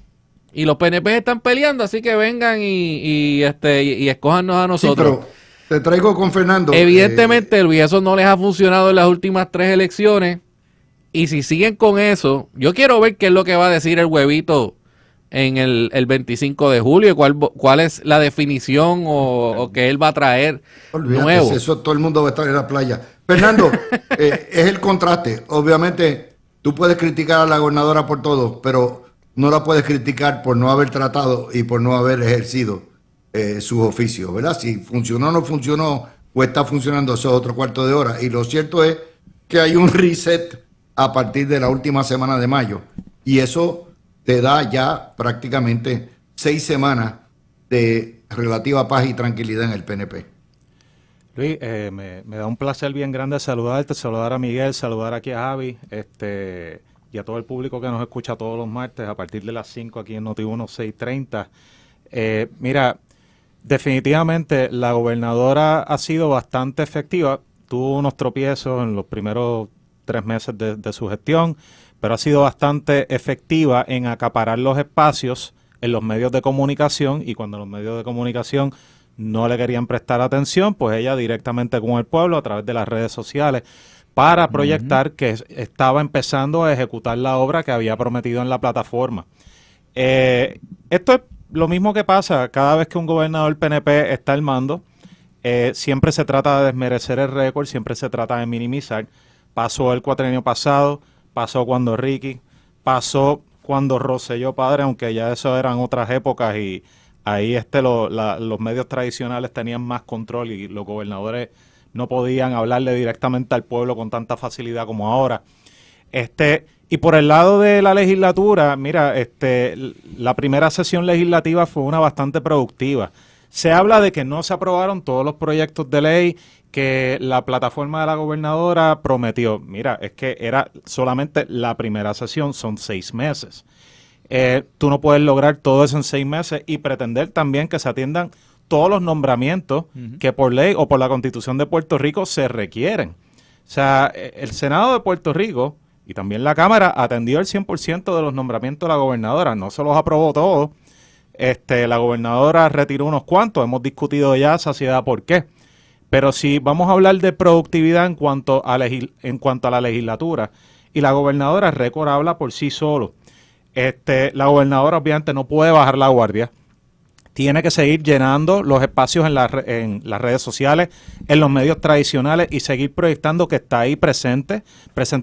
y los PNP están peleando, así que vengan y escójanos a nosotros. Sí, pero te traigo con Fernando. Evidentemente, Luis, eso no les ha funcionado en las últimas 3 elecciones. Y si siguen con eso, yo quiero ver qué es lo que va a decir el huevito en el 25 de julio, cuál es la definición o que él va a traer. Olvídate, nuevo. Eso todo el mundo va a estar en la playa. Fernando, es el contraste. Obviamente, tú puedes criticar a la gobernadora por todo, pero no la puedes criticar por no haber tratado y por no haber ejercido sus oficios, ¿verdad? Si funcionó o no funcionó, o está funcionando, eso es otro cuarto de hora. Y lo cierto es que hay un reset a partir de la última semana de mayo. Y eso te da ya prácticamente 6 semanas de relativa paz y tranquilidad en el PNP. Luis, me da un placer bien grande saludarte, saludar a Miguel, saludar aquí a Javi, y a todo el público que nos escucha todos los martes a partir de las 5 aquí en Noti1 630. Mira, definitivamente la gobernadora ha sido bastante efectiva. Tuvo unos tropiezos en los primeros 3 meses de su gestión, pero ha sido bastante efectiva en acaparar los espacios en los medios de comunicación, y cuando los medios de comunicación no le querían prestar atención, pues ella directamente con el pueblo a través de las redes sociales para proyectar que estaba empezando a ejecutar la obra que había prometido en la plataforma. Esto es lo mismo que pasa cada vez que un gobernador PNP está al mando. Siempre se trata de desmerecer el récord, siempre se trata de minimizar. Pasó el cuatrienio pasado, pasó cuando Ricky, pasó cuando Rosselló padre, aunque ya eso eran otras épocas y ahí los medios tradicionales tenían más control y los gobernadores no podían hablarle directamente al pueblo con tanta facilidad como ahora. Y por el lado de la legislatura, mira, la primera sesión legislativa fue una bastante productiva. Se habla de que no se aprobaron todos los proyectos de ley que la plataforma de la gobernadora prometió. Mira, es que era solamente la primera sesión, son 6 meses. Tú no puedes lograr todo eso en 6 meses y pretender también que se atiendan todos los nombramientos que por ley o por la Constitución de Puerto Rico se requieren. O sea, el Senado de Puerto Rico y también la Cámara atendió el 100% de los nombramientos de la gobernadora, no se los aprobó todos. La gobernadora retiró unos cuantos, hemos discutido ya saciedad por qué. Pero si vamos a hablar de productividad en cuanto a la legislatura, y la gobernadora, el récord habla por sí solo. La gobernadora obviamente no puede bajar la guardia. Tiene que seguir llenando los espacios en las redes sociales, en los medios tradicionales, y seguir proyectando que está ahí presente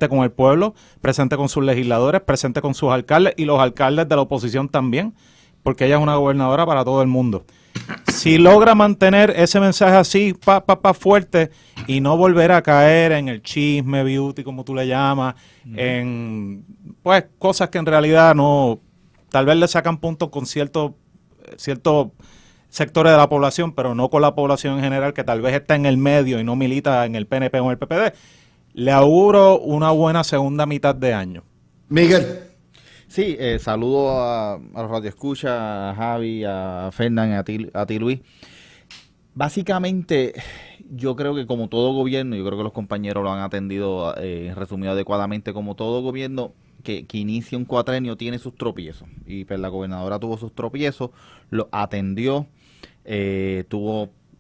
con el pueblo, presente con sus legisladores, presente con sus alcaldes y los alcaldes de la oposición también, porque ella es una gobernadora para todo el mundo. Si logra mantener ese mensaje así, fuerte, y no volver a caer en el chisme beauty, como tú le llamas, en pues cosas que en realidad no, tal vez le sacan puntos con ciertos sectores de la población, pero no con la población en general, que tal vez está en el medio y no milita en el PNP o en el PPD, le auguro una buena segunda mitad de año. Miguel. Sí, saludo a los radioescuchas, a Javi, a Fernán, a ti Luis. Básicamente, yo creo que como todo gobierno, yo creo que los compañeros lo han atendido resumido adecuadamente, como todo gobierno que inicia un cuatrenio tiene sus tropiezos. Y pues la gobernadora tuvo sus tropiezos, lo atendió,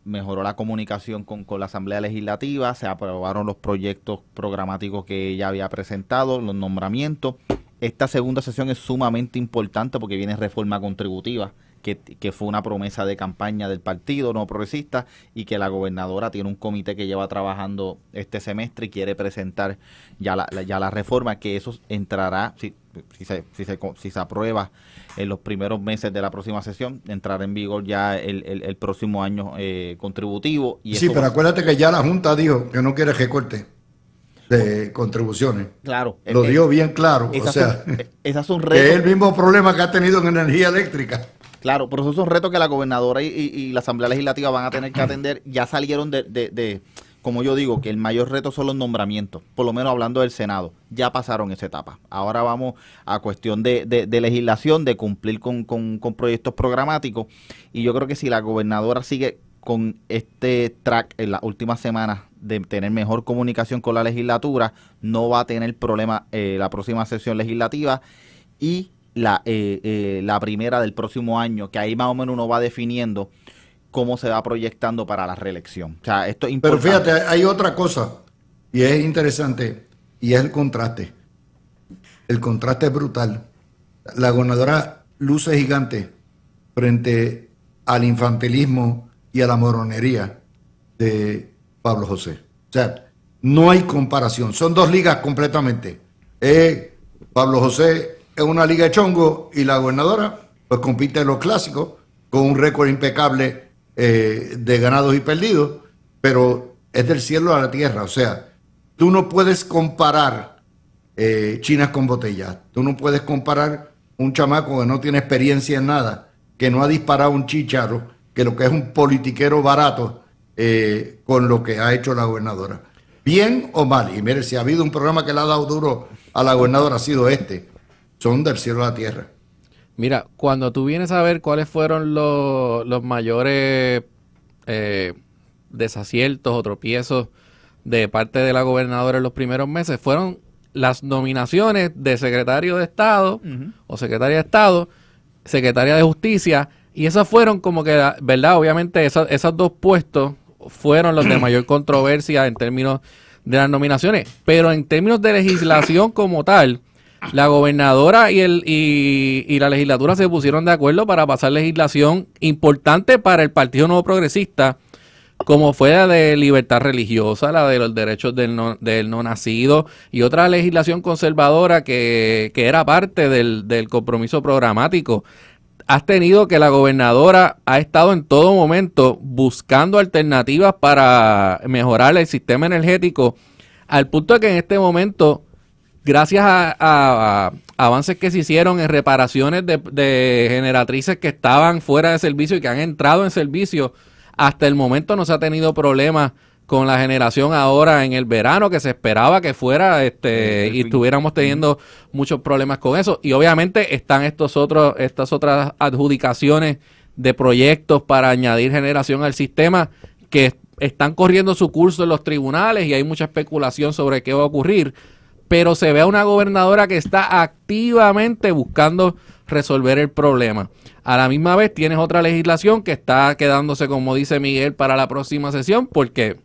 mejoró la comunicación con la Asamblea Legislativa, se aprobaron los proyectos programáticos que ella había presentado, los nombramientos. Esta segunda sesión es sumamente importante porque viene reforma contributiva, que fue una promesa de campaña del Partido No Progresista, y que la gobernadora tiene un comité que lleva trabajando este semestre y quiere presentar ya la reforma, que eso entrará, si se aprueba en los primeros meses de la próxima sesión, entrará en vigor ya el próximo año contributivo. Y sí, eso pero acuérdate que ya la Junta dijo que no quiere recorte de contribuciones. Claro. Lo dio bien claro. O sea, esas son retos. Que es el mismo problema que ha tenido en energía eléctrica. Claro, pero esos son retos que la gobernadora y la Asamblea Legislativa van a tener que atender. Ya salieron como yo digo, que el mayor reto son los nombramientos, por lo menos hablando del Senado. Ya pasaron esa etapa. Ahora vamos a cuestión de legislación, de cumplir con proyectos programáticos. Y yo creo que si la gobernadora sigue con este track en las últimas semanas de tener mejor comunicación con la legislatura, no va a tener problema la próxima sesión legislativa y la primera del próximo año, que ahí más o menos uno va definiendo cómo se va proyectando para la reelección. O sea, esto es importante. Pero fíjate, hay otra cosa, y es interesante, y es el contraste. El contraste es brutal. La gobernadora luce gigante frente al infantilismo y a la moronería de Pablo José. O sea, no hay comparación. Son dos ligas completamente. Pablo José es una liga de chongo y la gobernadora pues compite en los clásicos con un récord impecable de ganados y perdidos, pero es del cielo a la tierra. O sea, tú no puedes comparar chinas con botellas. Tú no puedes comparar un chamaco que no tiene experiencia en nada, que no ha disparado un chícharo, que lo que es un politiquero barato, con lo que ha hecho la gobernadora. Bien o mal. Y mire, si ha habido un programa que le ha dado duro a la gobernadora, ha sido este. Son del cielo a la tierra. Mira, cuando tú vienes a ver cuáles fueron los mayores desaciertos o tropiezos de parte de la gobernadora en los primeros meses, fueron las nominaciones de secretario de Estado o secretaria de Estado, secretaria de Justicia, y esas fueron como que, ¿verdad? Obviamente esos dos puestos fueron los de mayor controversia en términos de las nominaciones, pero en términos de legislación como tal, la gobernadora y la legislatura se pusieron de acuerdo para pasar legislación importante para el Partido Nuevo Progresista, como fue la de libertad religiosa, la de los derechos del no nacido y otra legislación conservadora que era parte del compromiso programático. Has tenido que la gobernadora ha estado en todo momento buscando alternativas para mejorar el sistema energético, al punto de que en este momento, gracias a avances que se hicieron en reparaciones de generatrices que estaban fuera de servicio y que han entrado en servicio, hasta el momento no se ha tenido problemas con la generación ahora en el verano, que se esperaba que fuera, y estuviéramos teniendo muchos problemas con eso. Y obviamente están estas otras adjudicaciones de proyectos para añadir generación al sistema que están corriendo su curso en los tribunales y hay mucha especulación sobre qué va a ocurrir. Pero se ve a una gobernadora que está activamente buscando resolver el problema. A la misma vez tienes otra legislación que está quedándose, como dice Miguel, para la próxima sesión, porque,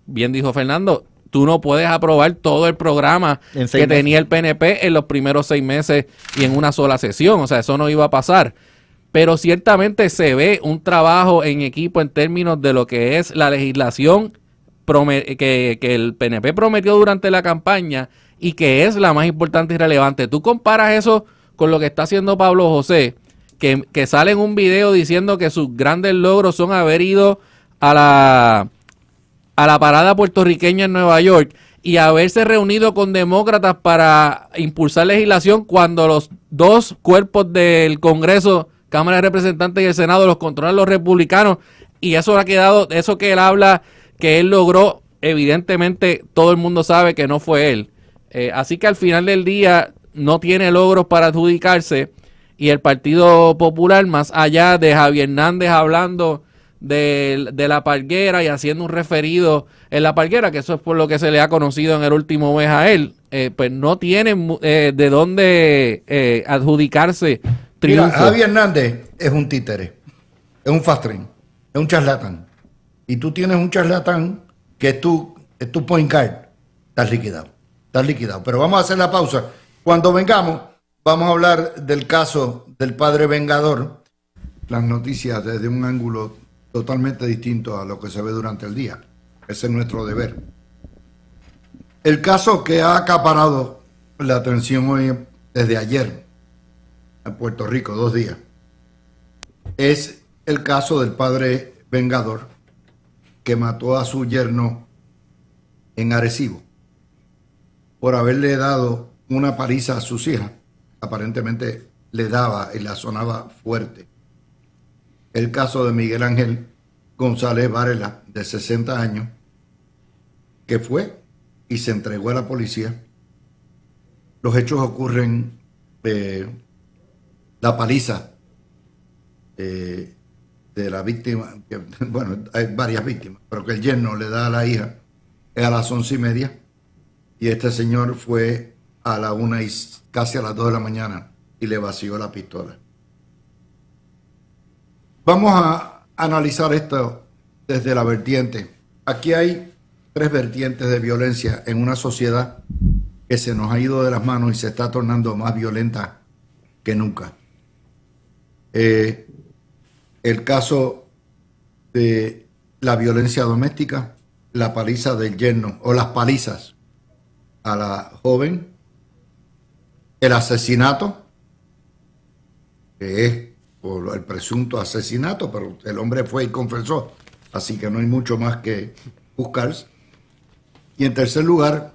bien dijo Fernando, tú no puedes aprobar todo el programa que tenía el PNP en los primeros 6 meses y en una sola sesión. O sea, eso no iba a pasar. Pero ciertamente se ve un trabajo en equipo en términos de lo que es la legislación que el PNP prometió durante la campaña y que es la más importante y relevante. Tú comparas eso con lo que está haciendo Pablo José, que sale en un video diciendo que sus grandes logros son haber ido a la parada puertorriqueña en Nueva York y haberse reunido con demócratas para impulsar legislación cuando los dos cuerpos del Congreso, Cámara de Representantes y el Senado, los controlan los republicanos, y eso ha quedado, eso que él habla, que él logró, evidentemente todo el mundo sabe que no fue él. Así que al final del día no tiene logros para adjudicarse, y el Partido Popular, más allá de Javier Hernández hablando de la Parguera y haciendo un referido en la Parguera, que eso es por lo que se le ha conocido en el último mes a él, pues no tiene de dónde adjudicarse triunfo. Mira, Javier Hernández es un títere, es un fastren, es un charlatán. Y tú tienes un charlatán que es tu point guard. Estás liquidado. Pero vamos a hacer la pausa. Cuando vengamos, vamos a hablar del caso del padre vengador. Las noticias desde un ángulo totalmente distinto a lo que se ve durante el día. Ese es nuestro deber. El caso que ha acaparado la atención hoy, desde ayer, en Puerto Rico, 2 días, es el caso del padre vengador que mató a su yerno en Arecibo por haberle dado una paliza a sus hijas. Aparentemente le daba y la sonaba fuerte. El caso de Miguel Ángel González Varela, de 60 años, que fue y se entregó a la policía. Los hechos ocurren, la paliza de la víctima, bueno, hay varias víctimas, pero que el yerno le da a la hija es a las 11:30, y este señor fue a la 1 y casi a las 2 de la mañana y le vació la pistola. Vamos a analizar esto desde la vertiente. Aquí hay 3 vertientes de violencia en una sociedad que se nos ha ido de las manos y se está tornando más violenta que nunca. El caso de la violencia doméstica, la paliza del yerno o las palizas a la joven, el asesinato, que es por el presunto asesinato, pero el hombre fue y confesó, así que no hay mucho más que buscar. Y en tercer lugar,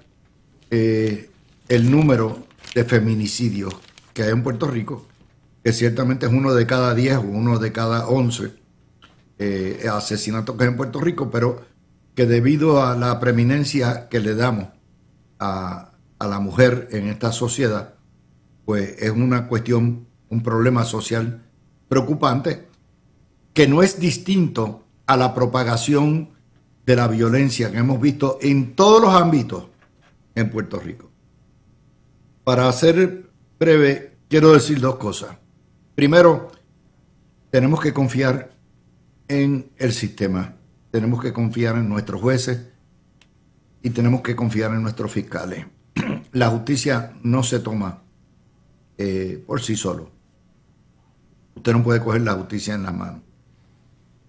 el número de feminicidios que hay en Puerto Rico, que ciertamente es 1 de cada 10 o 1 de cada 11 asesinatos que hay en Puerto Rico, pero que debido a la preeminencia que le damos a la mujer en esta sociedad, pues es una cuestión, un problema social preocupante que no es distinto a la propagación de la violencia que hemos visto en todos los ámbitos en Puerto Rico. Para ser breve, quiero decir dos cosas. Primero, tenemos que confiar en el sistema, tenemos que confiar en nuestros jueces y tenemos que confiar en nuestros fiscales. La justicia no se toma por sí solo. Usted no puede coger la justicia en la mano.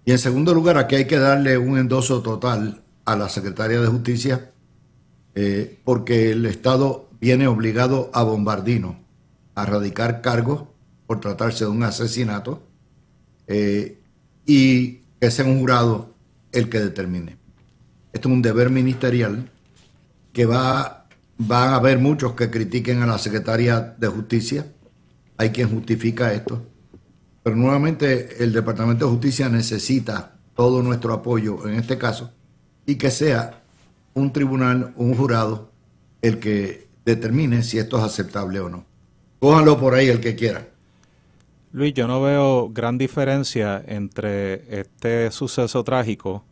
Y en segundo lugar, aquí hay que darle un endoso total a la Secretaría de Justicia porque el Estado viene obligado a bombardino a radicar cargos por tratarse de un asesinato y que sea un jurado el que determine. Esto es un deber ministerial que van a haber muchos que critiquen a la Secretaría de Justicia. Hay quien justifica esto. Pero nuevamente el Departamento de Justicia necesita todo nuestro apoyo en este caso y que sea un tribunal, un jurado, el que determine si esto es aceptable o no. Cójanlo por ahí el que quiera. Luis, yo no veo gran diferencia entre este suceso trágico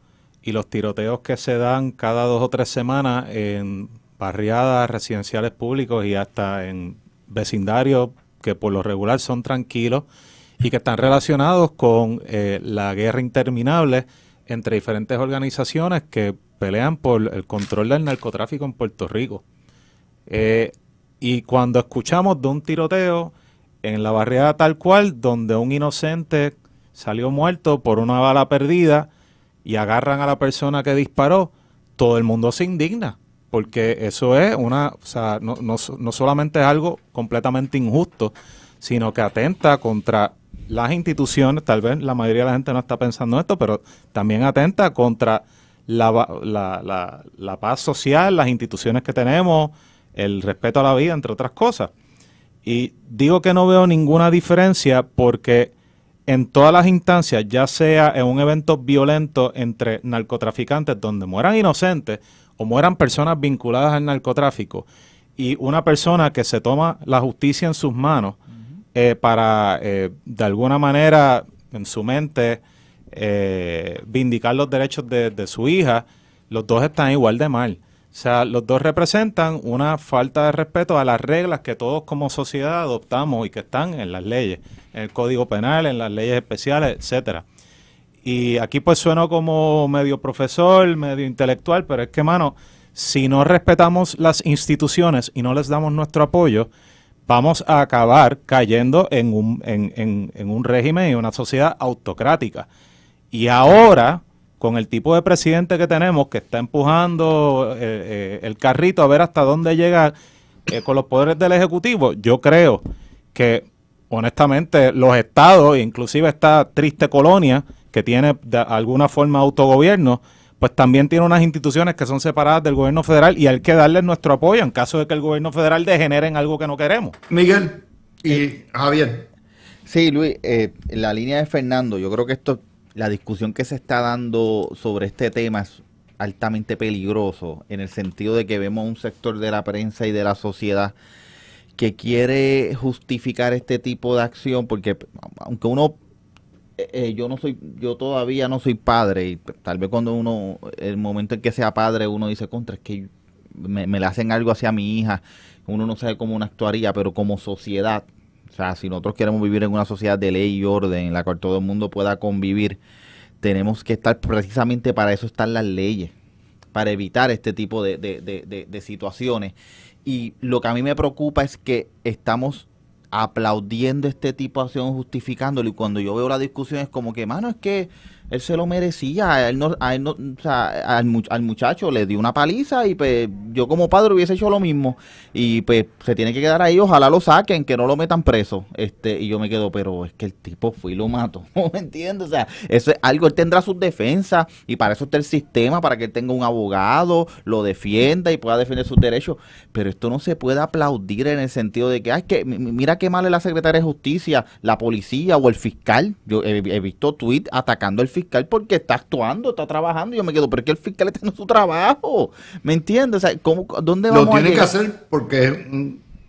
y los tiroteos que se dan cada 2 o 3 semanas en barriadas residenciales públicos y hasta en vecindarios que por lo regular son tranquilos y que están relacionados con la guerra interminable entre diferentes organizaciones que pelean por el control del narcotráfico en Puerto Rico. Y cuando escuchamos de un tiroteo en la barriada tal cual, donde un inocente salió muerto por una bala perdida y agarran a la persona que disparó, todo el mundo se indigna, porque eso es o sea, no solamente es algo completamente injusto, sino que atenta contra las instituciones. Tal vez la mayoría de la gente no está pensando esto, pero también atenta contra la paz social, las instituciones que tenemos, el respeto a la vida, entre otras cosas. Y digo que no veo ninguna diferencia porque en todas las instancias, ya sea en un evento violento entre narcotraficantes donde mueran inocentes o mueran personas vinculadas al narcotráfico y una persona que se toma la justicia en sus manos para de alguna manera en su mente vindicar los derechos de su hija, los dos están igual de mal. O sea, los dos representan una falta de respeto a las reglas que todos como sociedad adoptamos y que están en las leyes, en el Código Penal, en las leyes especiales, etcétera. Y aquí pues sueno como medio profesor, medio intelectual, pero es que, mano, si no respetamos las instituciones y no les damos nuestro apoyo, vamos a acabar cayendo en un régimen y una sociedad autocrática. Y ahora, con el tipo de presidente que tenemos, que está empujando el carrito a ver hasta dónde llega con los poderes del Ejecutivo, yo creo que, honestamente, los estados, inclusive esta triste colonia, que tiene de alguna forma autogobierno, pues también tiene unas instituciones que son separadas del gobierno federal y hay que darles nuestro apoyo en caso de que el gobierno federal degenere en algo que no queremos. Miguel y Javier. Sí, Luis, en la línea de Fernando, yo creo que la discusión que se está dando sobre este tema es altamente peligroso en el sentido de que vemos un sector de la prensa y de la sociedad que quiere justificar este tipo de acción porque aunque uno yo todavía no soy padre y tal vez cuando el momento en que sea padre uno dice contra, es que me le hacen algo hacia mi hija, uno no sabe cómo uno actuaría, pero como sociedad, o sea, si nosotros queremos vivir en una sociedad de ley y orden en la cual todo el mundo pueda convivir, tenemos que estar, precisamente para eso están las leyes, para evitar este tipo de situaciones. Y lo que a mí me preocupa es que estamos aplaudiendo este tipo de acción, justificándolo, y cuando yo veo la discusión es como que, mano, es que él se lo merecía, o sea, al muchacho le dio una paliza y pues yo como padre hubiese hecho lo mismo y pues se tiene que quedar ahí, ojalá lo saquen, que no lo metan preso, y yo me quedo, pero es que el tipo fue y lo mató, ¿me entiendes? O sea, eso es algo, él tendrá sus defensas y para eso está el sistema, para que él tenga un abogado, lo defienda y pueda defender sus derechos, pero esto no se puede aplaudir en el sentido de que, es que mira qué mal es la Secretaría de Justicia, la policía o el fiscal. Yo he visto tweets atacando al fiscal fiscal porque está actuando, está trabajando. Y yo me quedo, pero es que el fiscal está haciendo su trabajo. ¿Me entiendes? O sea, ¿dónde vamos Lo a tiene que llegar? hacer porque es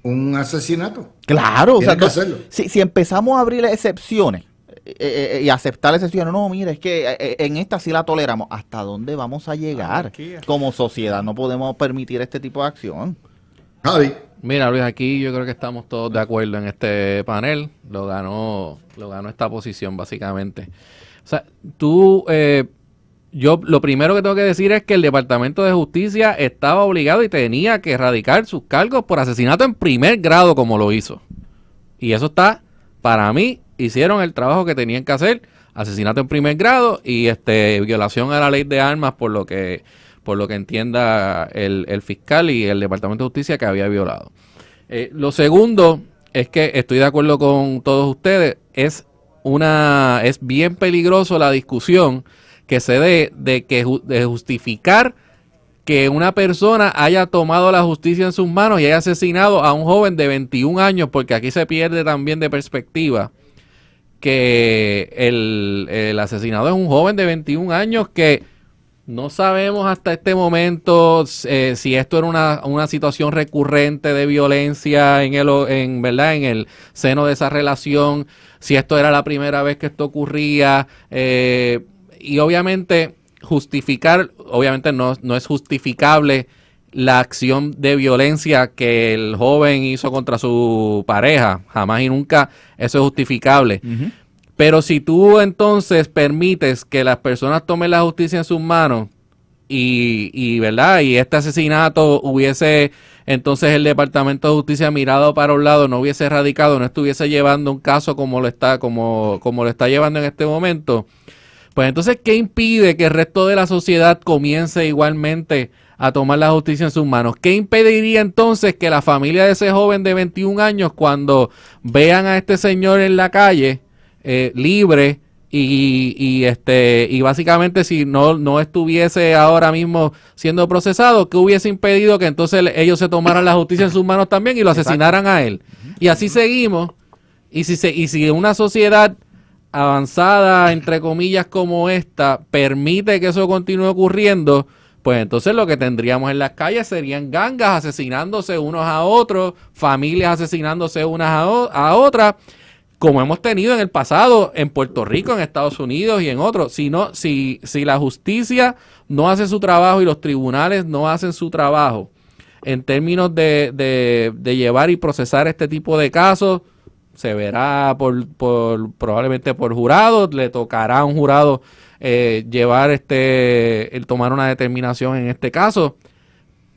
un asesinato. Claro, o sea, Tiene que hacerlo. si empezamos a abrir excepciones y aceptar excepciones, no, mira, es que en esta sí la toleramos. ¿Hasta dónde vamos a llegar? Anarquía. Como sociedad no podemos permitir este tipo de acción. Javi, Mira, Luis, aquí yo creo que estamos todos de acuerdo en este panel. Lo ganó esta posición, básicamente. O sea, yo lo primero que tengo que decir es que el Departamento de Justicia estaba obligado y tenía que erradicar sus cargos por asesinato en primer grado, como lo hizo. Y eso está, para mí, hicieron el trabajo que tenían que hacer, asesinato en primer grado y violación a la ley de armas por lo que entienda el fiscal y el Departamento de Justicia que había violado. Lo segundo es que estoy de acuerdo con todos ustedes, es bien peligroso la discusión que se dé de justificar que una persona haya tomado la justicia en sus manos y haya asesinado a un joven de 21 años, porque aquí se pierde también de perspectiva que el asesinado es un joven de 21 años que no sabemos hasta este momento si esto era una situación recurrente de violencia ¿verdad? En el seno de esa relación, si esto era la primera vez que esto ocurría, y obviamente obviamente no es justificable la acción de violencia que el joven hizo contra su pareja, jamás y nunca eso es justificable. Pero si tú entonces permites que las personas tomen la justicia en sus manos ¿verdad? Y este asesinato hubiese entonces el Departamento de Justicia mirado para un lado, no hubiese erradicado, no estuviese llevando un caso como lo está llevando en este momento, pues entonces ¿qué impide que el resto de la sociedad comience igualmente a tomar la justicia en sus manos? ¿Qué impediría entonces que la familia de ese joven de 21 años, cuando vean a este señor en la calle libre y básicamente si no estuviese ahora mismo siendo procesado, qué hubiese impedido que entonces ellos se tomaran la justicia en sus manos también y lo asesinaran a él? Y así seguimos. Y si una sociedad avanzada, entre comillas, como esta, permite que eso continúe ocurriendo, pues entonces lo que tendríamos en las calles serían gangas asesinándose unos a otros, familias asesinándose unas a otras, como hemos tenido en el pasado en Puerto Rico, en Estados Unidos y en otros. Si la justicia no hace su trabajo y los tribunales no hacen su trabajo en términos de llevar y procesar este tipo de casos, se verá probablemente por jurado, le tocará a un jurado el tomar una determinación en este caso,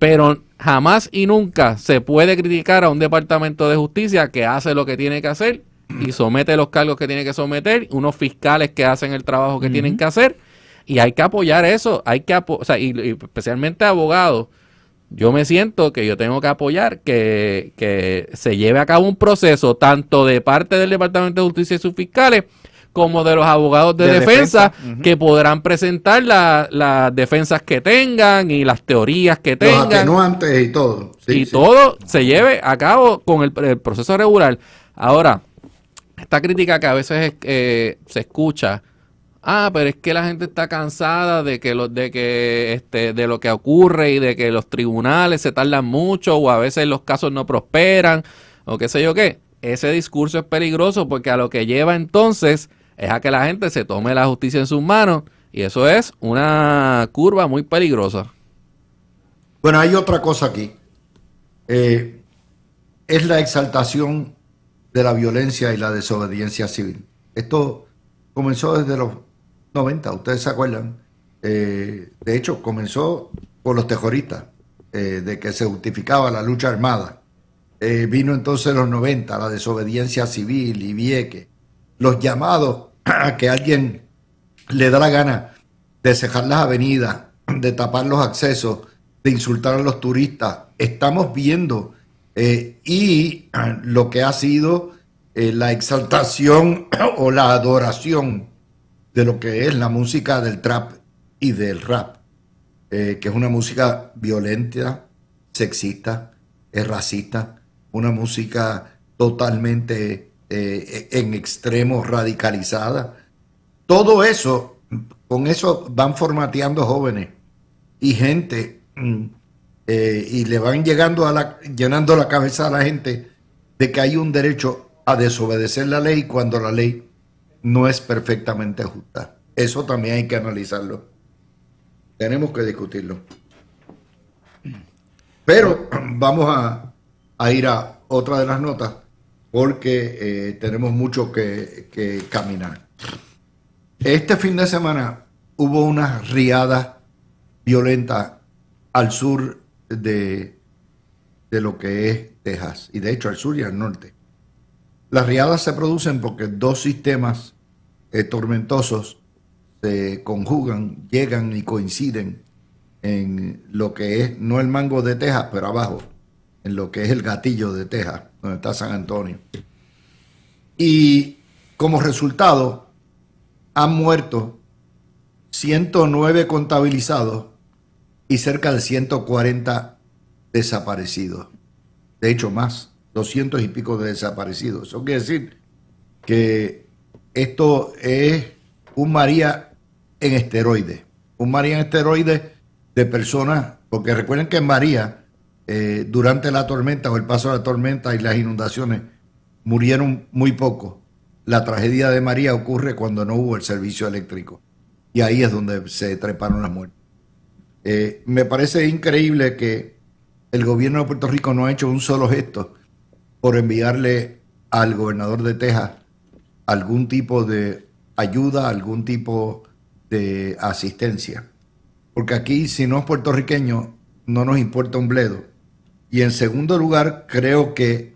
pero jamás y nunca se puede criticar a un departamento de justicia que hace lo que tiene que hacer y somete los cargos que tiene que someter, unos fiscales que hacen el trabajo que tienen que hacer, y hay que apoyar eso, y especialmente abogados. Yo me siento que yo tengo que apoyar que se lleve a cabo un proceso tanto de parte del Departamento de Justicia y sus fiscales como de los abogados de defensa que podrán presentar las defensas que tengan y las teorías que los tengan. atenuantes y todo. Sí, y sí. todo se lleve a cabo con el proceso regular. Ahora, esta crítica que a veces se escucha, pero es que la gente está cansada de lo que ocurre y de que los tribunales se tardan mucho o a veces los casos no prosperan o qué sé yo qué. Ese discurso es peligroso porque a lo que lleva entonces es a que la gente se tome la justicia en sus manos y eso es una curva muy peligrosa. Bueno, hay otra cosa aquí. Es la exaltación de la violencia y la desobediencia civil. Esto comenzó desde los 90, ustedes se acuerdan. De hecho, comenzó por los terroristas, de que se justificaba la lucha armada. Vino entonces los 90, la desobediencia civil y Vieques. Los llamados a que alguien le da la gana de cejar las avenidas, de tapar los accesos, de insultar a los turistas. Estamos viendo y lo que ha sido la exaltación o la adoración de lo que es la música del trap y del rap, que es una música violenta, sexista, es racista, una música totalmente en extremo radicalizada. Todo eso con eso van formateando jóvenes y gente y le van llenando la cabeza a la gente de que hay un derecho a desobedecer la ley cuando la ley no es perfectamente justa. Eso también hay que analizarlo. Tenemos que discutirlo. Pero vamos a ir a otra de las notas porque tenemos mucho que caminar. Este fin de semana hubo unas riadas violentas al sur de lo que es Texas, y de hecho al sur y al norte. Las riadas se producen porque dos sistemas tormentosos se conjugan, llegan y coinciden en lo que es, no el mango de Texas, pero abajo, en lo que es el gatillo de Texas, donde está San Antonio. Y como resultado, han muerto 109 contabilizados y cerca de 140 desaparecidos. De hecho, más, 200 y pico de desaparecidos. Eso quiere decir que esto es un María en esteroides. Un María en esteroides de personas, porque recuerden que en María, durante la tormenta o el paso de la tormenta y las inundaciones, murieron muy pocos. La tragedia de María ocurre cuando no hubo el servicio eléctrico. Y ahí es donde se treparon las muertes. Me parece increíble que el gobierno de Puerto Rico no ha hecho un solo gesto por enviarle al gobernador de Texas algún tipo de ayuda, algún tipo de asistencia. Porque aquí, si no es puertorriqueño, no nos importa un bledo. Y en segundo lugar, creo que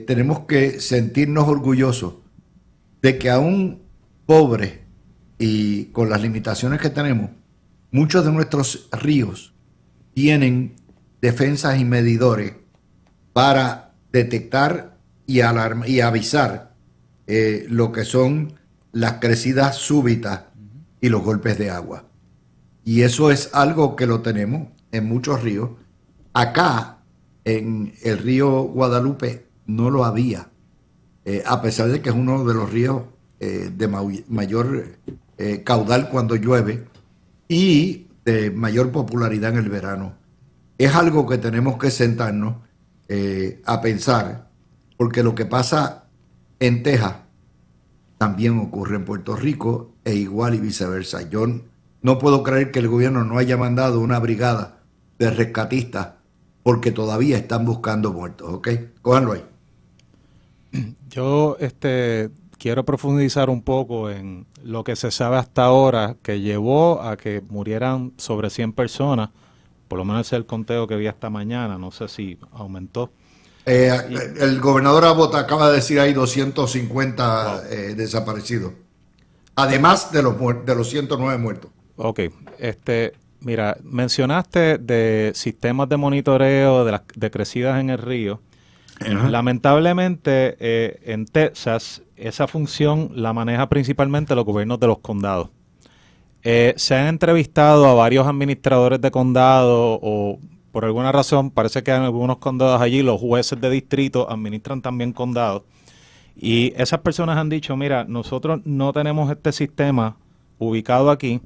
tenemos que sentirnos orgullosos de que aún pobres y con las limitaciones que tenemos, muchos de nuestros ríos tienen defensas y medidores para detectar y avisar lo que son las crecidas súbitas y los golpes de agua. Y eso es algo que lo tenemos en muchos ríos. Acá, en el río Guadalupe, no lo había, a pesar de que es uno de los ríos de mayor caudal cuando llueve y de mayor popularidad en el verano. Es algo que tenemos que sentarnos a pensar, porque lo que pasa en Texas también ocurre en Puerto Rico e igual y viceversa. Yo no puedo creer que el gobierno no haya mandado una brigada de rescatistas porque todavía están buscando muertos, ¿ok? Cójanlo ahí. Yo quiero profundizar un poco en lo que se sabe hasta ahora que llevó a que murieran sobre 100 personas, por lo menos es el conteo que vi esta mañana, no sé si aumentó. El gobernador Abbott acaba de decir hay 250 Wow. Desaparecidos, además de los 109 muertos. Ok, mira, mencionaste de sistemas de monitoreo de crecidas en el río. Ajá. Lamentablemente, en Texas, esa función la maneja principalmente los gobiernos de los condados. Se han entrevistado a varios administradores de condado o por alguna razón parece que en algunos condados allí los jueces de distrito administran también condados. Y esas personas han dicho, mira, nosotros no tenemos este sistema ubicado aquí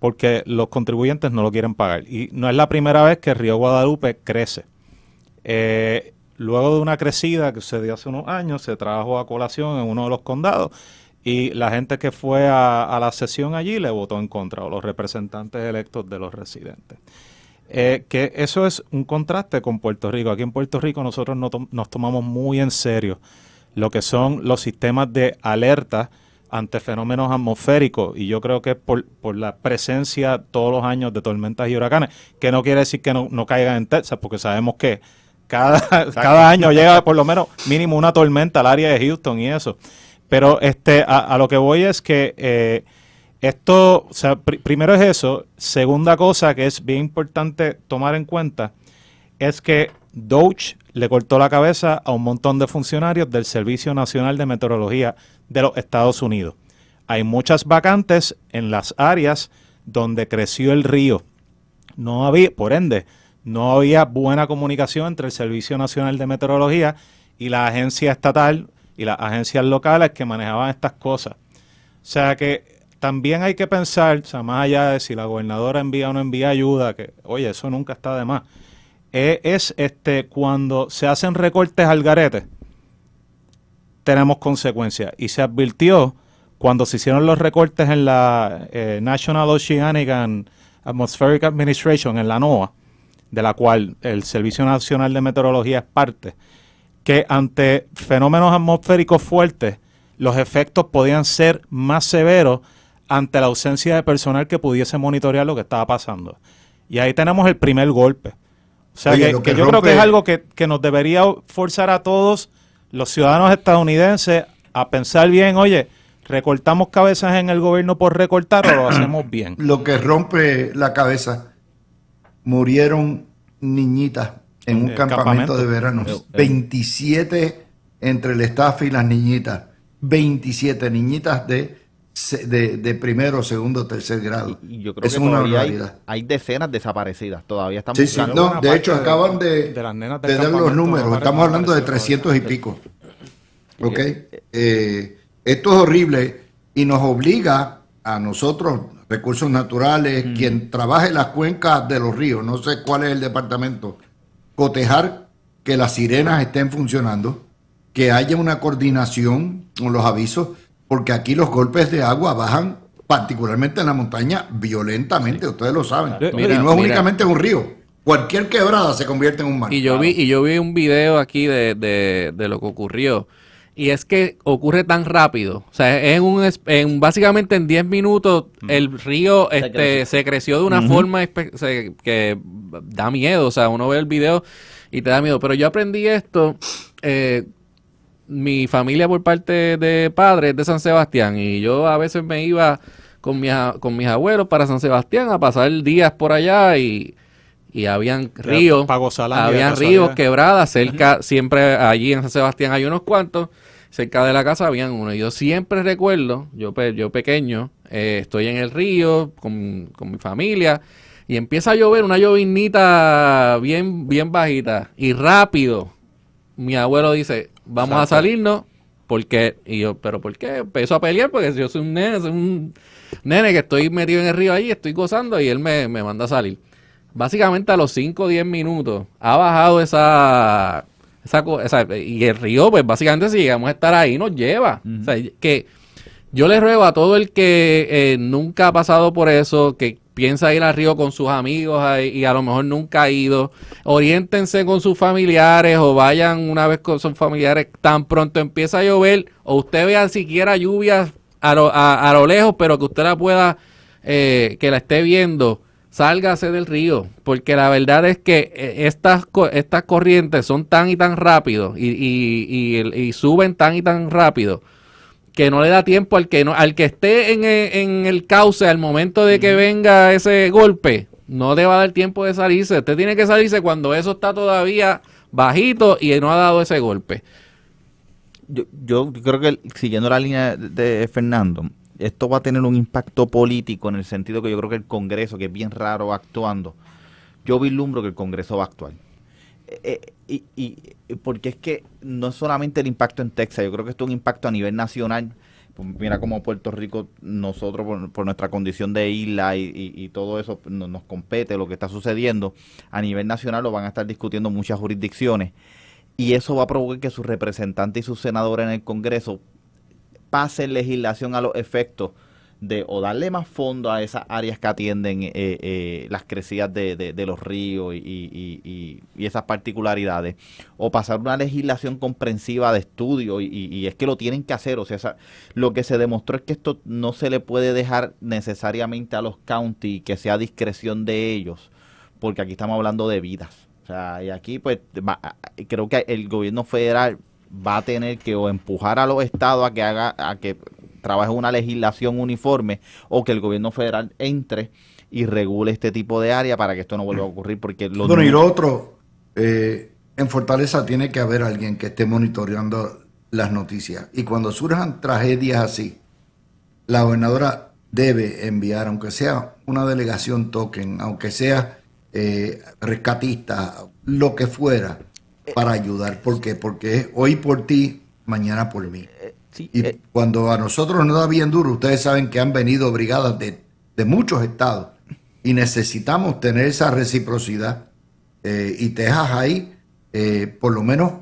porque los contribuyentes no lo quieren pagar. Y no es la primera vez que el río Guadalupe crece. Luego de una crecida que se dio hace unos años, se trajo a colación en uno de los condados y la gente que fue a la sesión allí le votó en contra, o los representantes electos de los residentes. Que eso es un contraste con Puerto Rico. Aquí en Puerto Rico nosotros nos tomamos muy en serio lo que son los sistemas de alerta ante fenómenos atmosféricos, y yo creo que es por la presencia todos los años de tormentas y huracanes, que no quiere decir que no caigan en Texas, porque sabemos que cada año llega por lo menos mínimo una tormenta al área de Houston y eso. Pero a lo que voy es que esto, o sea, primero es eso. Segunda cosa que es bien importante tomar en cuenta es que DOGE le cortó la cabeza a un montón de funcionarios del Servicio Nacional de Meteorología de los Estados Unidos. Hay muchas vacantes en las áreas donde creció el río. No había, por ende, no había buena comunicación entre el Servicio Nacional de Meteorología y la agencia estatal y las agencias locales que manejaban estas cosas. O sea que también hay que pensar, o sea, más allá de si la gobernadora envía o no envía ayuda, que oye, eso nunca está de más, cuando se hacen recortes al garete, tenemos consecuencias. Y se advirtió cuando se hicieron los recortes en la National Oceanic and Atmospheric Administration, en la NOAA, de la cual el Servicio Nacional de Meteorología es parte, que ante fenómenos atmosféricos fuertes, los efectos podían ser más severos ante la ausencia de personal que pudiese monitorear lo que estaba pasando. Y ahí tenemos el primer golpe. O sea, Oye, que yo creo que es algo que nos debería forzar a todos los ciudadanos estadounidenses a pensar bien, oye, ¿recortamos cabezas en el gobierno por recortar o lo hacemos bien? Lo que rompe la cabeza, murieron niñitas en un campamento de verano. 27 entre el staff y las niñitas. 27 niñitas de primero, segundo, tercer grado. Y yo creo es que una todavía barbaridad. hay decenas desaparecidas. Todavía están Sí, sí, buscando. no, de hecho acaban de las nenas dar del los campamento, números. no Estamos hablando de apareció 300 y pico. ¿Ok? Esto es horrible y nos obliga a nosotros, recursos naturales, quien trabaje las cuencas de los ríos, no sé cuál es el departamento, cotejar que las sirenas estén funcionando, que haya una coordinación con los avisos, porque aquí los golpes de agua bajan, particularmente en la montaña, violentamente, ustedes lo saben. Mira, y no es mira. únicamente un río, cualquier quebrada se convierte en un mar. Y yo vi un video aquí de lo que ocurrió. Y es que ocurre tan rápido. O sea, básicamente en 10 minutos el río se creció de una forma que da miedo. O sea, uno ve el video y te da miedo. Pero yo aprendí esto. Mi familia por parte de padres es de San Sebastián. Y yo a veces me iba con mis abuelos para San Sebastián a pasar días por allá y habían ríos, quebradas, cerca, siempre allí en San Sebastián hay unos cuantos, cerca de la casa habían uno. Y yo siempre recuerdo, yo pequeño, estoy en el río con mi familia y empieza a llover, una llovinita bien, bien bajita y rápido. Mi abuelo dice, vamos a salirnos, porque, y yo, ¿pero por qué? Empezó a pelear porque yo soy un nene que estoy metido en el río ahí, estoy gozando y él me manda a salir. Básicamente a los 5 o 10 minutos ha bajado y el río, pues básicamente si llegamos a estar ahí nos lleva. O sea, que yo le ruego a todo el que nunca ha pasado por eso, que piensa ir al río con sus amigos y a lo mejor nunca ha ido, oriéntense con sus familiares o vayan una vez con sus familiares, tan pronto empieza a llover o usted vea siquiera lluvias a lo lejos, pero que usted la pueda, que la esté viendo, sálgase del río, porque la verdad es que estas corrientes son tan y tan rápido y suben tan y tan rápido que no le da tiempo al que esté en el cauce al momento de que venga ese golpe, no le va a dar tiempo de salirse. Usted tiene que salirse cuando eso está todavía bajito y no ha dado ese golpe. Yo creo que siguiendo la línea de Fernando, esto va a tener un impacto político en el sentido que yo creo que el Congreso, que es bien raro actuando, yo vislumbro que el Congreso va a actuar. Y porque es que no es solamente el impacto en Texas, yo creo que esto es un impacto a nivel nacional. Mira cómo Puerto Rico, nosotros por nuestra condición de isla y todo eso nos compete lo que está sucediendo. A nivel nacional lo van a estar discutiendo muchas jurisdicciones y eso va a provocar que sus representantes y sus senadores en el Congreso pasen legislación a los efectos de o darle más fondo a esas áreas que atienden las crecidas de los ríos y esas particularidades, o pasar una legislación comprensiva de estudio y es que lo tienen que hacer. O sea, lo que se demostró es que esto no se le puede dejar necesariamente a los county que sea discreción de ellos, porque aquí estamos hablando de vidas. O sea, y aquí pues creo que el gobierno federal va a tener que o empujar a los estados a que trabaje una legislación uniforme o que el gobierno federal entre y regule este tipo de área para que esto no vuelva a ocurrir. Porque y lo otro, en Fortaleza tiene que haber alguien que esté monitoreando las noticias. Y cuando surjan tragedias así, la gobernadora debe enviar, aunque sea una delegación token, aunque sea rescatista, lo que fuera, para ayudar. ¿Por qué? Porque es hoy por ti, mañana por mí. Sí, Y cuando a nosotros nos da bien duro, ustedes saben que han venido brigadas de muchos estados y necesitamos tener esa reciprocidad. Y Texas hay por lo menos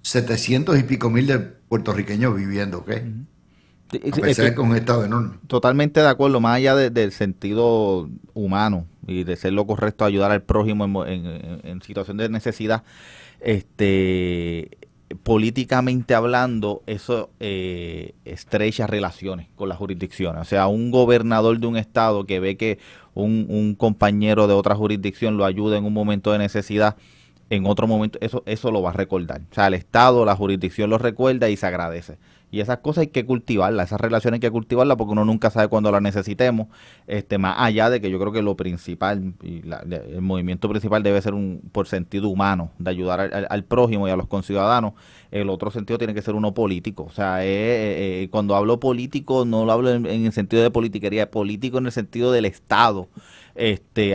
700 y pico mil de puertorriqueños viviendo, ¿ok? A pesar de que es un estado enorme. totalmente de acuerdo, más allá del sentido humano y de ser lo correcto ayudar al prójimo en situación de necesidad, políticamente hablando, eso estrecha relaciones con las jurisdicciones. O sea, un gobernador de un estado que ve que un compañero de otra jurisdicción lo ayuda en un momento de necesidad, en otro momento, eso lo va a recordar. O sea, el estado, la jurisdicción lo recuerda y se agradece. Y esas cosas hay que cultivarlas, esas relaciones hay que cultivarlas porque uno nunca sabe cuándo las necesitemos, más allá de que yo creo que lo principal, y el movimiento principal debe ser por sentido humano, de ayudar al prójimo y a los conciudadanos. El otro sentido tiene que ser uno político. O sea, cuando hablo político, no lo hablo en el sentido de politiquería, político en el sentido del Estado.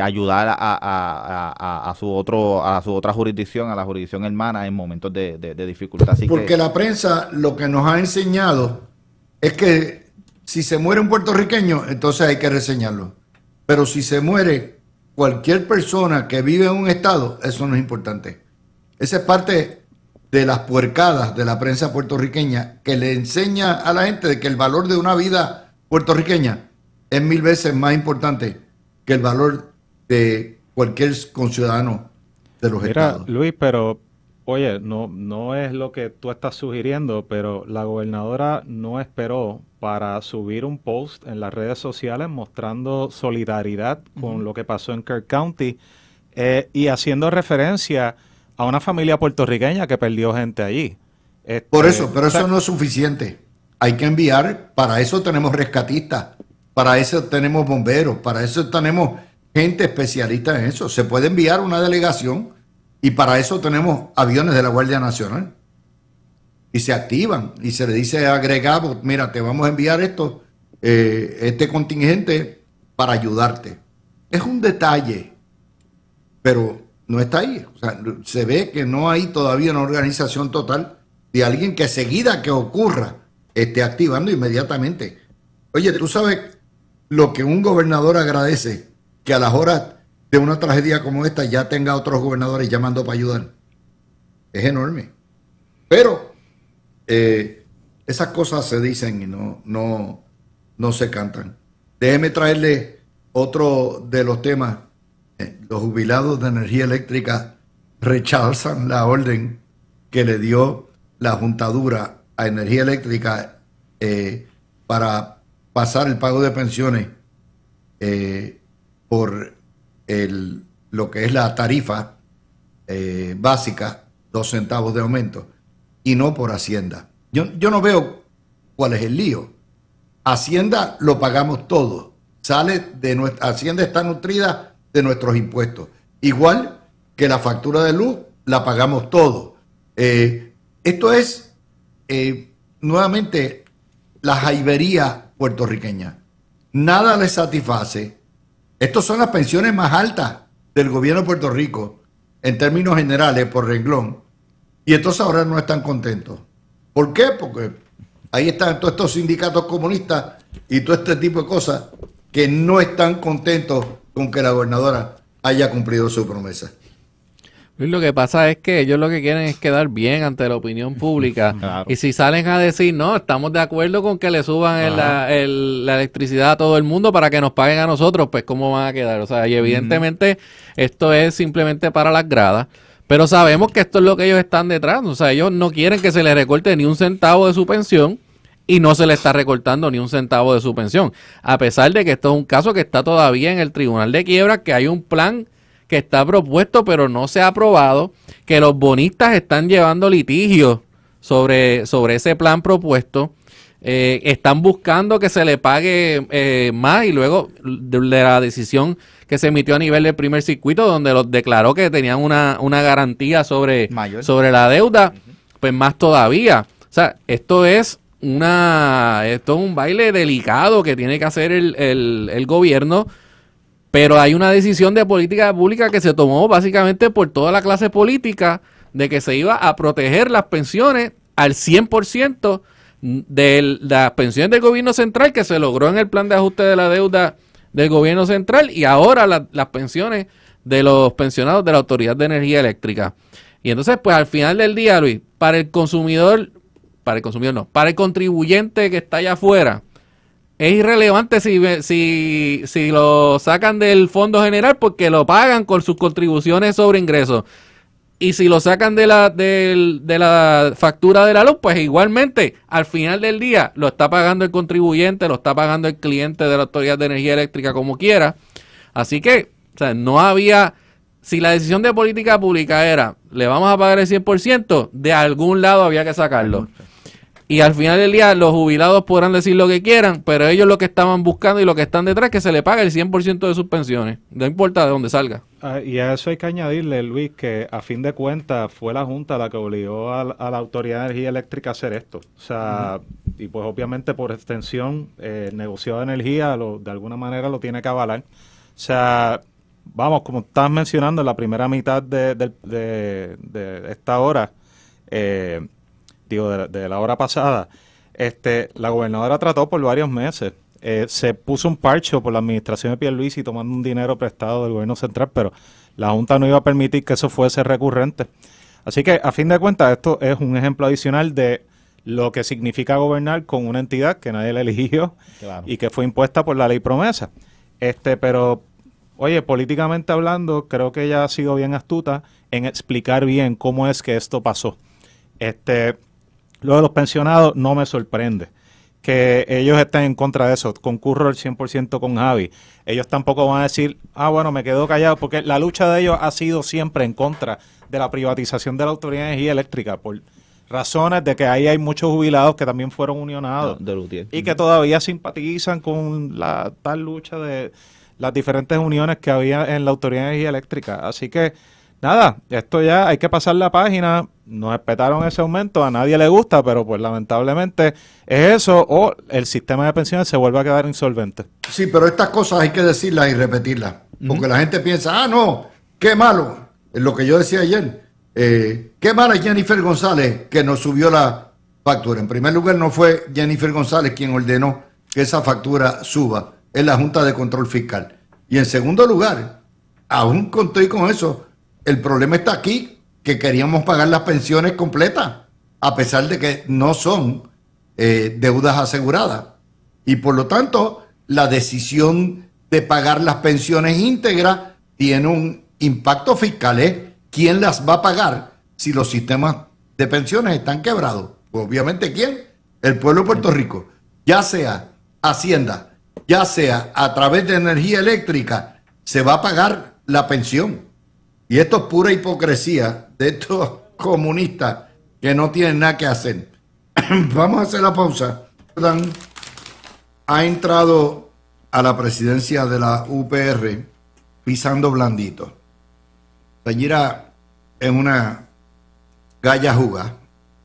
Ayudar a su otra jurisdicción, a la jurisdicción hermana en momentos de dificultad. Así Porque la prensa lo que nos ha enseñado es que si se muere un puertorriqueño, entonces hay que reseñarlo. Pero si se muere cualquier persona que vive en un estado, eso no es importante. Esa es parte de las puercadas de la prensa puertorriqueña que le enseña a la gente de que el valor de una vida puertorriqueña es 1000 veces más importante que el valor de cualquier conciudadano de los estados. Luis, pero oye, no es lo que tú estás sugiriendo, pero la gobernadora no esperó para subir un post en las redes sociales mostrando solidaridad con lo que pasó en Kirk County y haciendo referencia a una familia puertorriqueña que perdió gente allí. Por eso, pero eso no es suficiente. Hay que enviar, para eso tenemos rescatistas, para eso tenemos bomberos, para eso tenemos gente especialista en eso. Se puede enviar una delegación y para eso tenemos aviones de la Guardia Nacional. Y se activan y se le dice agregado, mira, te vamos a enviar esto, este contingente para ayudarte. Es un detalle, pero no está ahí. O sea, se ve que no hay todavía una organización total de alguien que seguida que ocurra esté activando inmediatamente. Oye, tú sabes lo que un gobernador agradece, que a las horas de una tragedia como esta ya tenga otros gobernadores llamando para ayudar. Es enorme. Pero esas cosas se dicen y no se cantan. Déjeme traerle otro de los temas. Los jubilados de energía eléctrica rechazan la orden que le dio la juntadura a energía eléctrica para pasar el pago de pensiones por lo que es la tarifa básica, 2 centavos de aumento, y no por Hacienda. Yo no veo cuál es el lío. Hacienda lo pagamos todo. Hacienda está nutrida de nuestros impuestos. Igual que la factura de luz, la pagamos todo. Esto es nuevamente la jaibería puertorriqueña. Nada les satisface. Estas son las pensiones más altas del gobierno de Puerto Rico en términos generales por renglón. Y entonces ahora no están contentos. ¿Por qué? Porque ahí están todos estos sindicatos comunistas y todo este tipo de cosas que no están contentos con que la gobernadora haya cumplido su promesa. Lo que pasa es que ellos lo que quieren es quedar bien ante la opinión pública. Claro. Y si salen a decir, no, estamos de acuerdo con que le suban la electricidad a todo el mundo para que nos paguen a nosotros, pues ¿cómo van a quedar? O sea, y evidentemente esto es simplemente para las gradas. Pero sabemos que esto es lo que ellos están detrás. O sea, ellos no quieren que se les recorte ni un centavo de su pensión y no se le está recortando ni un centavo de su pensión. A pesar de que esto es un caso que está todavía en el Tribunal de Quiebra, que hay un plan que está propuesto pero no se ha aprobado, que los bonistas están llevando litigios sobre ese plan propuesto, están buscando que se le pague más y luego de la decisión que se emitió a nivel del primer circuito donde los declaró que tenían una garantía sobre la deuda, pues más todavía. O sea, esto es un baile delicado que tiene que hacer el gobierno. Pero hay una decisión de política pública que se tomó básicamente por toda la clase política de que se iba a proteger las pensiones al 100% de las pensiones del gobierno central que se logró en el plan de ajuste de la deuda del gobierno central y ahora las pensiones de los pensionados de la Autoridad de Energía Eléctrica. Y entonces, pues al final del día, Luis, para el contribuyente que está allá afuera, es irrelevante si lo sacan del fondo general porque lo pagan con sus contribuciones sobre ingresos. Y si lo sacan de la factura de la luz, pues igualmente, al final del día, lo está pagando el contribuyente, lo está pagando el cliente de la Autoridad de Energía Eléctrica como quiera. Así que, o sea, no había... Si la decisión de política pública era, le vamos a pagar el 100%, de algún lado había que sacarlo. Y al final del día, los jubilados podrán decir lo que quieran, pero ellos lo que estaban buscando y lo que están detrás es que se le pague el 100% de sus pensiones. No importa de dónde salga. Y a eso hay que añadirle, Luis, que a fin de cuentas fue la Junta la que obligó a la Autoridad de Energía Eléctrica a hacer esto. O sea, y pues obviamente por extensión, el negociado de energía de alguna manera lo tiene que avalar. O sea, vamos, como estás mencionando, en la primera mitad de esta hora, de la hora pasada, la gobernadora trató por varios meses. Se puso un parcho por la administración de Pierluisi tomando un dinero prestado del gobierno central, pero la Junta no iba a permitir que eso fuese recurrente. Así que, a fin de cuentas, esto es un ejemplo adicional de lo que significa gobernar con una entidad que nadie le eligió, claro, y que fue impuesta por la ley promesa. Pero, oye, políticamente hablando, creo que ella ha sido bien astuta en explicar bien cómo es que esto pasó. Lo de los pensionados no me sorprende que ellos estén en contra de eso. Concurro al 100% con Javi. Ellos tampoco van a decir, bueno, me quedo callado, porque la lucha de ellos ha sido siempre en contra de la privatización de la Autoridad de Energía Eléctrica, por razones de que ahí hay muchos jubilados que también fueron unionados y que todavía simpatizan con la tal lucha de las diferentes uniones que había en la Autoridad de Energía Eléctrica. Así que, nada, esto ya hay que pasar la página. Nos respetaron ese aumento, a nadie le gusta, pero pues lamentablemente es eso, o el sistema de pensiones se vuelve a quedar insolvente. Sí, pero estas cosas hay que decirlas y repetirlas, porque la gente piensa, no, qué malo, es lo que yo decía ayer, qué mala es Jennifer González que nos subió la factura. En primer lugar, no fue Jennifer González quien ordenó que esa factura suba, es la Junta de Control Fiscal. Y en segundo lugar, aún conté con eso, el problema está aquí, que queríamos pagar las pensiones completas, a pesar de que no son deudas aseguradas. Y por lo tanto, la decisión de pagar las pensiones íntegras tiene un impacto fiscal. ¿Quién las va a pagar si los sistemas de pensiones están quebrados? Pues obviamente, ¿quién? El pueblo de Puerto Rico. Ya sea Hacienda, ya sea a través de energía eléctrica, se va a pagar la pensión. Y esto es pura hipocresía de estos comunistas que no tienen nada que hacer. Vamos a hacer la pausa. Jordan ha entrado a la presidencia de la UPR pisando blandito. Sayira es una galla juga,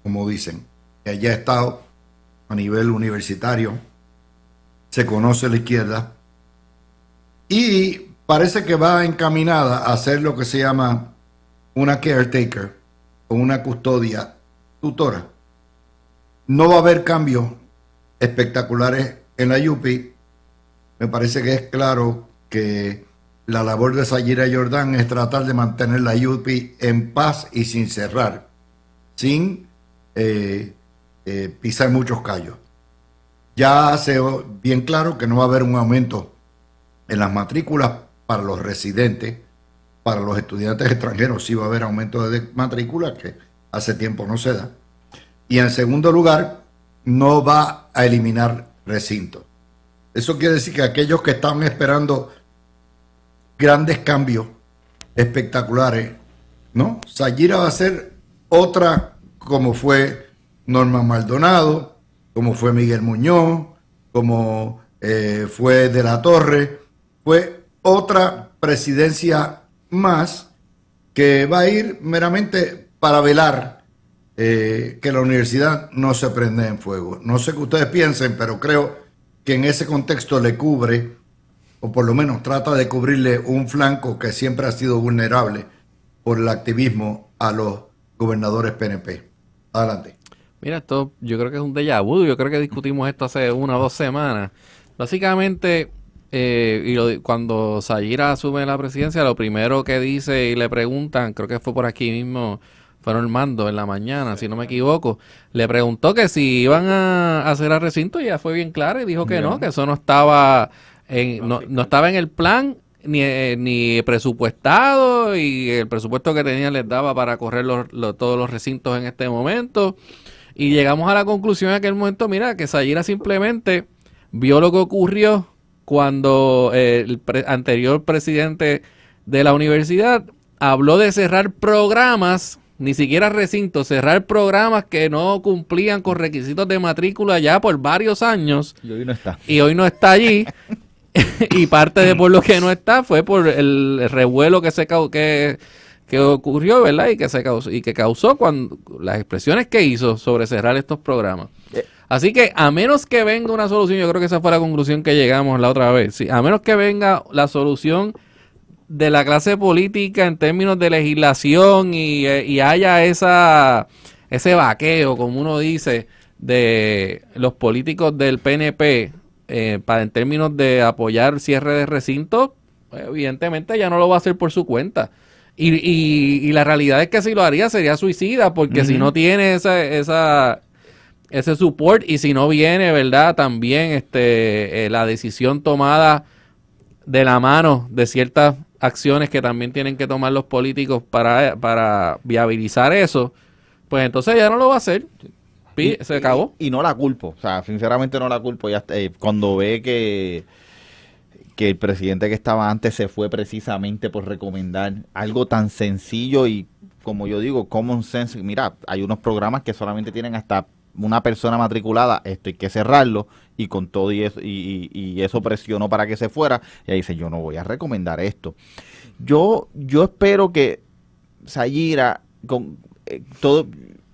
como dicen, que ella ha estado a nivel universitario, se conoce la izquierda y parece que va encaminada a hacer lo que se llama una caretaker o una custodia tutora. No va a haber cambios espectaculares en la UPI. Me parece que es claro que la labor de Sayira Jordan es tratar de mantener la UPI en paz y sin cerrar, sin pisar muchos callos. Ya hace bien claro que no va a haber un aumento en las matrículas para los residentes. Para los estudiantes extranjeros sí va a haber aumento de matrícula, que hace tiempo no se da. Y en segundo lugar, no va a eliminar recintos. Eso quiere decir que aquellos que estaban esperando grandes cambios espectaculares, ¿no? Sayira va a ser otra, como fue Norma Maldonado, como fue Miguel Muñoz, como fue De la Torre. Fue otra presidencia más que va a ir meramente para velar que la universidad no se prenda en fuego. No sé qué ustedes piensen, pero creo que en ese contexto le cubre, o por lo menos trata de cubrirle un flanco que siempre ha sido vulnerable por el activismo a los gobernadores PNP. Adelante. Mira, esto yo creo que es un déjà vu. Yo creo que discutimos esto hace 1 o 2 semanas. Básicamente, cuando Sayira asume la presidencia, lo primero que dice y le preguntan, creo que fue por aquí mismo, fue Normando en la mañana, si no me equivoco, le preguntó que si iban a hacer el recinto y ella fue bien clara y dijo que no, que eso no estaba no estaba en el plan ni presupuestado, y el presupuesto que tenían les daba para correr todos los recintos en este momento. Y llegamos a la conclusión en aquel momento, mira, que Sayira simplemente vio lo que ocurrió cuando el anterior presidente de la universidad habló de cerrar programas, ni siquiera recintos, cerrar programas que no cumplían con requisitos de matrícula ya por varios años. Y hoy no está. Y hoy no está allí. Y parte de por lo que no está fue por el revuelo que ocurrió, ¿verdad? Y que causó cuando las expresiones que hizo sobre cerrar estos programas. Así que a menos que venga una solución, yo creo que esa fue la conclusión que llegamos la otra vez. Sí, a menos que venga la solución de la clase política en términos de legislación y haya ese vaqueo, como uno dice, de los políticos del PNP en términos de apoyar cierre de recintos, pues, evidentemente ya no lo va a hacer por su cuenta. Y la realidad es que si lo haría sería suicida, porque si no tiene ese support, y si no viene, ¿verdad? También la decisión tomada de la mano de ciertas acciones que también tienen que tomar los políticos para viabilizar eso, pues entonces ya no lo va a hacer. Se acabó. Y no la culpo, o sea, sinceramente no la culpo. Ya, cuando ve que el presidente que estaba antes se fue precisamente por recomendar algo tan sencillo y, como yo digo, common sense. Mira, hay unos programas que solamente tienen hasta una persona matriculada, esto hay que cerrarlo, y con todo y eso presionó para que se fuera, y ahí dice, yo no voy a recomendar esto. Yo espero que Sayira,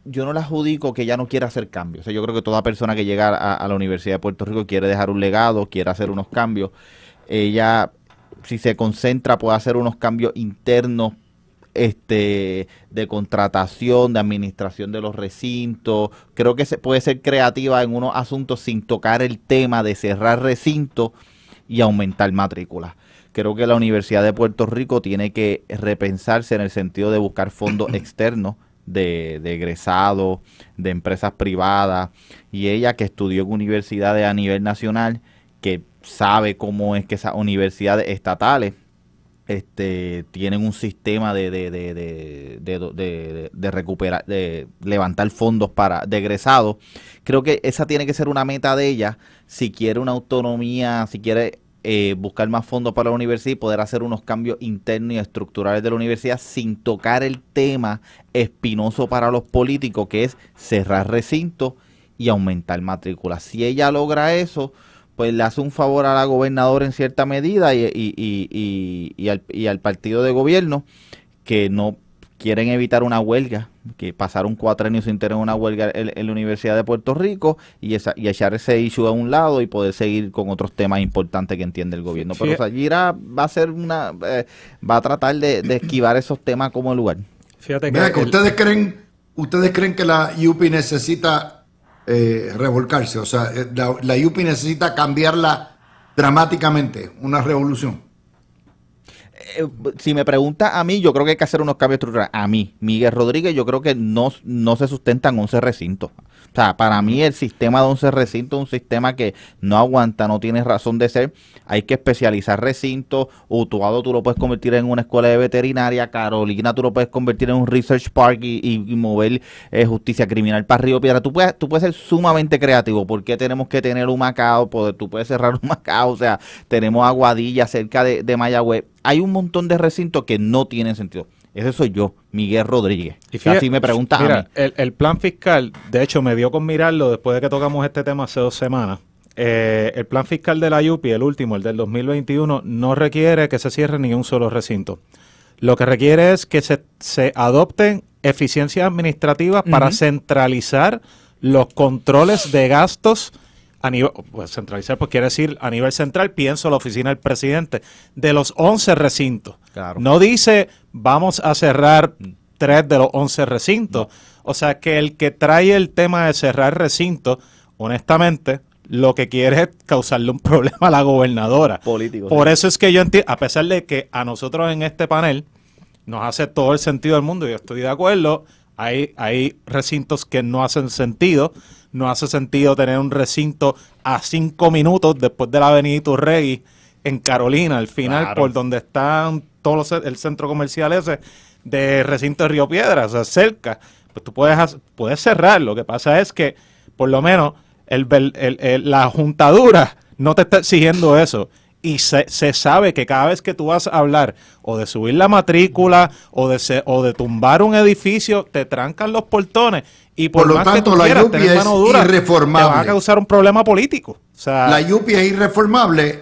yo no le adjudico que ella no quiera hacer cambios. O sea, yo creo que toda persona que llega a la Universidad de Puerto Rico quiere dejar un legado, quiere hacer unos cambios. Ella, si se concentra, puede hacer unos cambios internos de contratación, de administración de los recintos. Creo que se puede ser creativa en unos asuntos sin tocar el tema de cerrar recintos y aumentar matrículas. Creo que la Universidad de Puerto Rico tiene que repensarse en el sentido de buscar fondos externos de egresados, de empresas privadas, y ella, que estudió en universidades a nivel nacional, que sabe cómo es que esas universidades estatales tienen un sistema de recuperar, de levantar fondos de egresados. Creo que esa tiene que ser una meta de ella si quiere una autonomía, si quiere buscar más fondos para la universidad y poder hacer unos cambios internos y estructurales de la universidad sin tocar el tema espinoso para los políticos, que es cerrar recintos y aumentar matrículas. Si ella logra eso, pues le hace un favor a la gobernadora en cierta medida y al partido de gobierno, que no quieren evitar una huelga, que pasaron 4 años sin tener una huelga en la Universidad de Puerto Rico, y echar ese issue a un lado y poder seguir con otros temas importantes que entiende el gobierno. Pero Sayira va a ser va a tratar de esquivar esos temas como lugar. Fíjate que ustedes creen que la UPI necesita revolcarse, o sea, la UPI necesita cambiarla dramáticamente, una revolución. Si me pregunta a mí, yo creo que hay que hacer unos cambios estructurales. A mí, Miguel Rodríguez, yo creo que no se sustentan 11 recintos. O sea, para mí el sistema de 11 recintos es un sistema que no aguanta, no tiene razón de ser. Hay que especializar recintos. Utuado tú lo puedes convertir en una escuela de veterinaria. Carolina tú lo puedes convertir en un research park y mover justicia criminal para Río Piedra. Tú puedes ser sumamente creativo. ¿Por qué tenemos que tener un Macao? Tú puedes cerrar un Macao. O sea, tenemos Aguadilla cerca de Mayagüez. Hay un montón de recintos que no tienen sentido. Ese soy yo, Miguel Rodríguez. Y fíjate, así me pregunta a mí. El plan fiscal, de hecho, me dio con mirarlo después de que tocamos este tema hace 2 semanas. El plan fiscal de la UPI, el último, el del 2021, no requiere que se cierre ni un solo recinto. Lo que requiere es que se adopten eficiencias administrativas para centralizar los controles de gastos a nivel, pues centralizar, pues quiere decir a nivel central, pienso la oficina del presidente, de los 11 recintos. Claro. No dice vamos a cerrar 3 de los 11 recintos. O sea, que el que trae el tema de cerrar recinto, honestamente, lo que quiere es causarle un problema a la gobernadora. Político. Por sí. eso es que yo entiendo, a pesar de que a nosotros en este panel nos hace todo el sentido del mundo, y yo estoy de acuerdo, hay recintos que no hacen sentido. No hace sentido tener un recinto a 5 minutos después de la avenida Iturregui en Carolina, al final, Claro. por donde están todos el centro comercial ese de recinto de Río Piedras, o sea, cerca. Pues tú puedes cerrar. Lo que pasa es que, por lo menos, la juntadura no te está exigiendo eso. Y se sabe que cada vez que tú vas a hablar o de subir la matrícula o de tumbar un edificio, te trancan los portones. Y por lo más que tanto, tú la quieras lluvia tener es mano dura, te irreformable. va a causar un problema político. O sea, La lluvia es irreformable.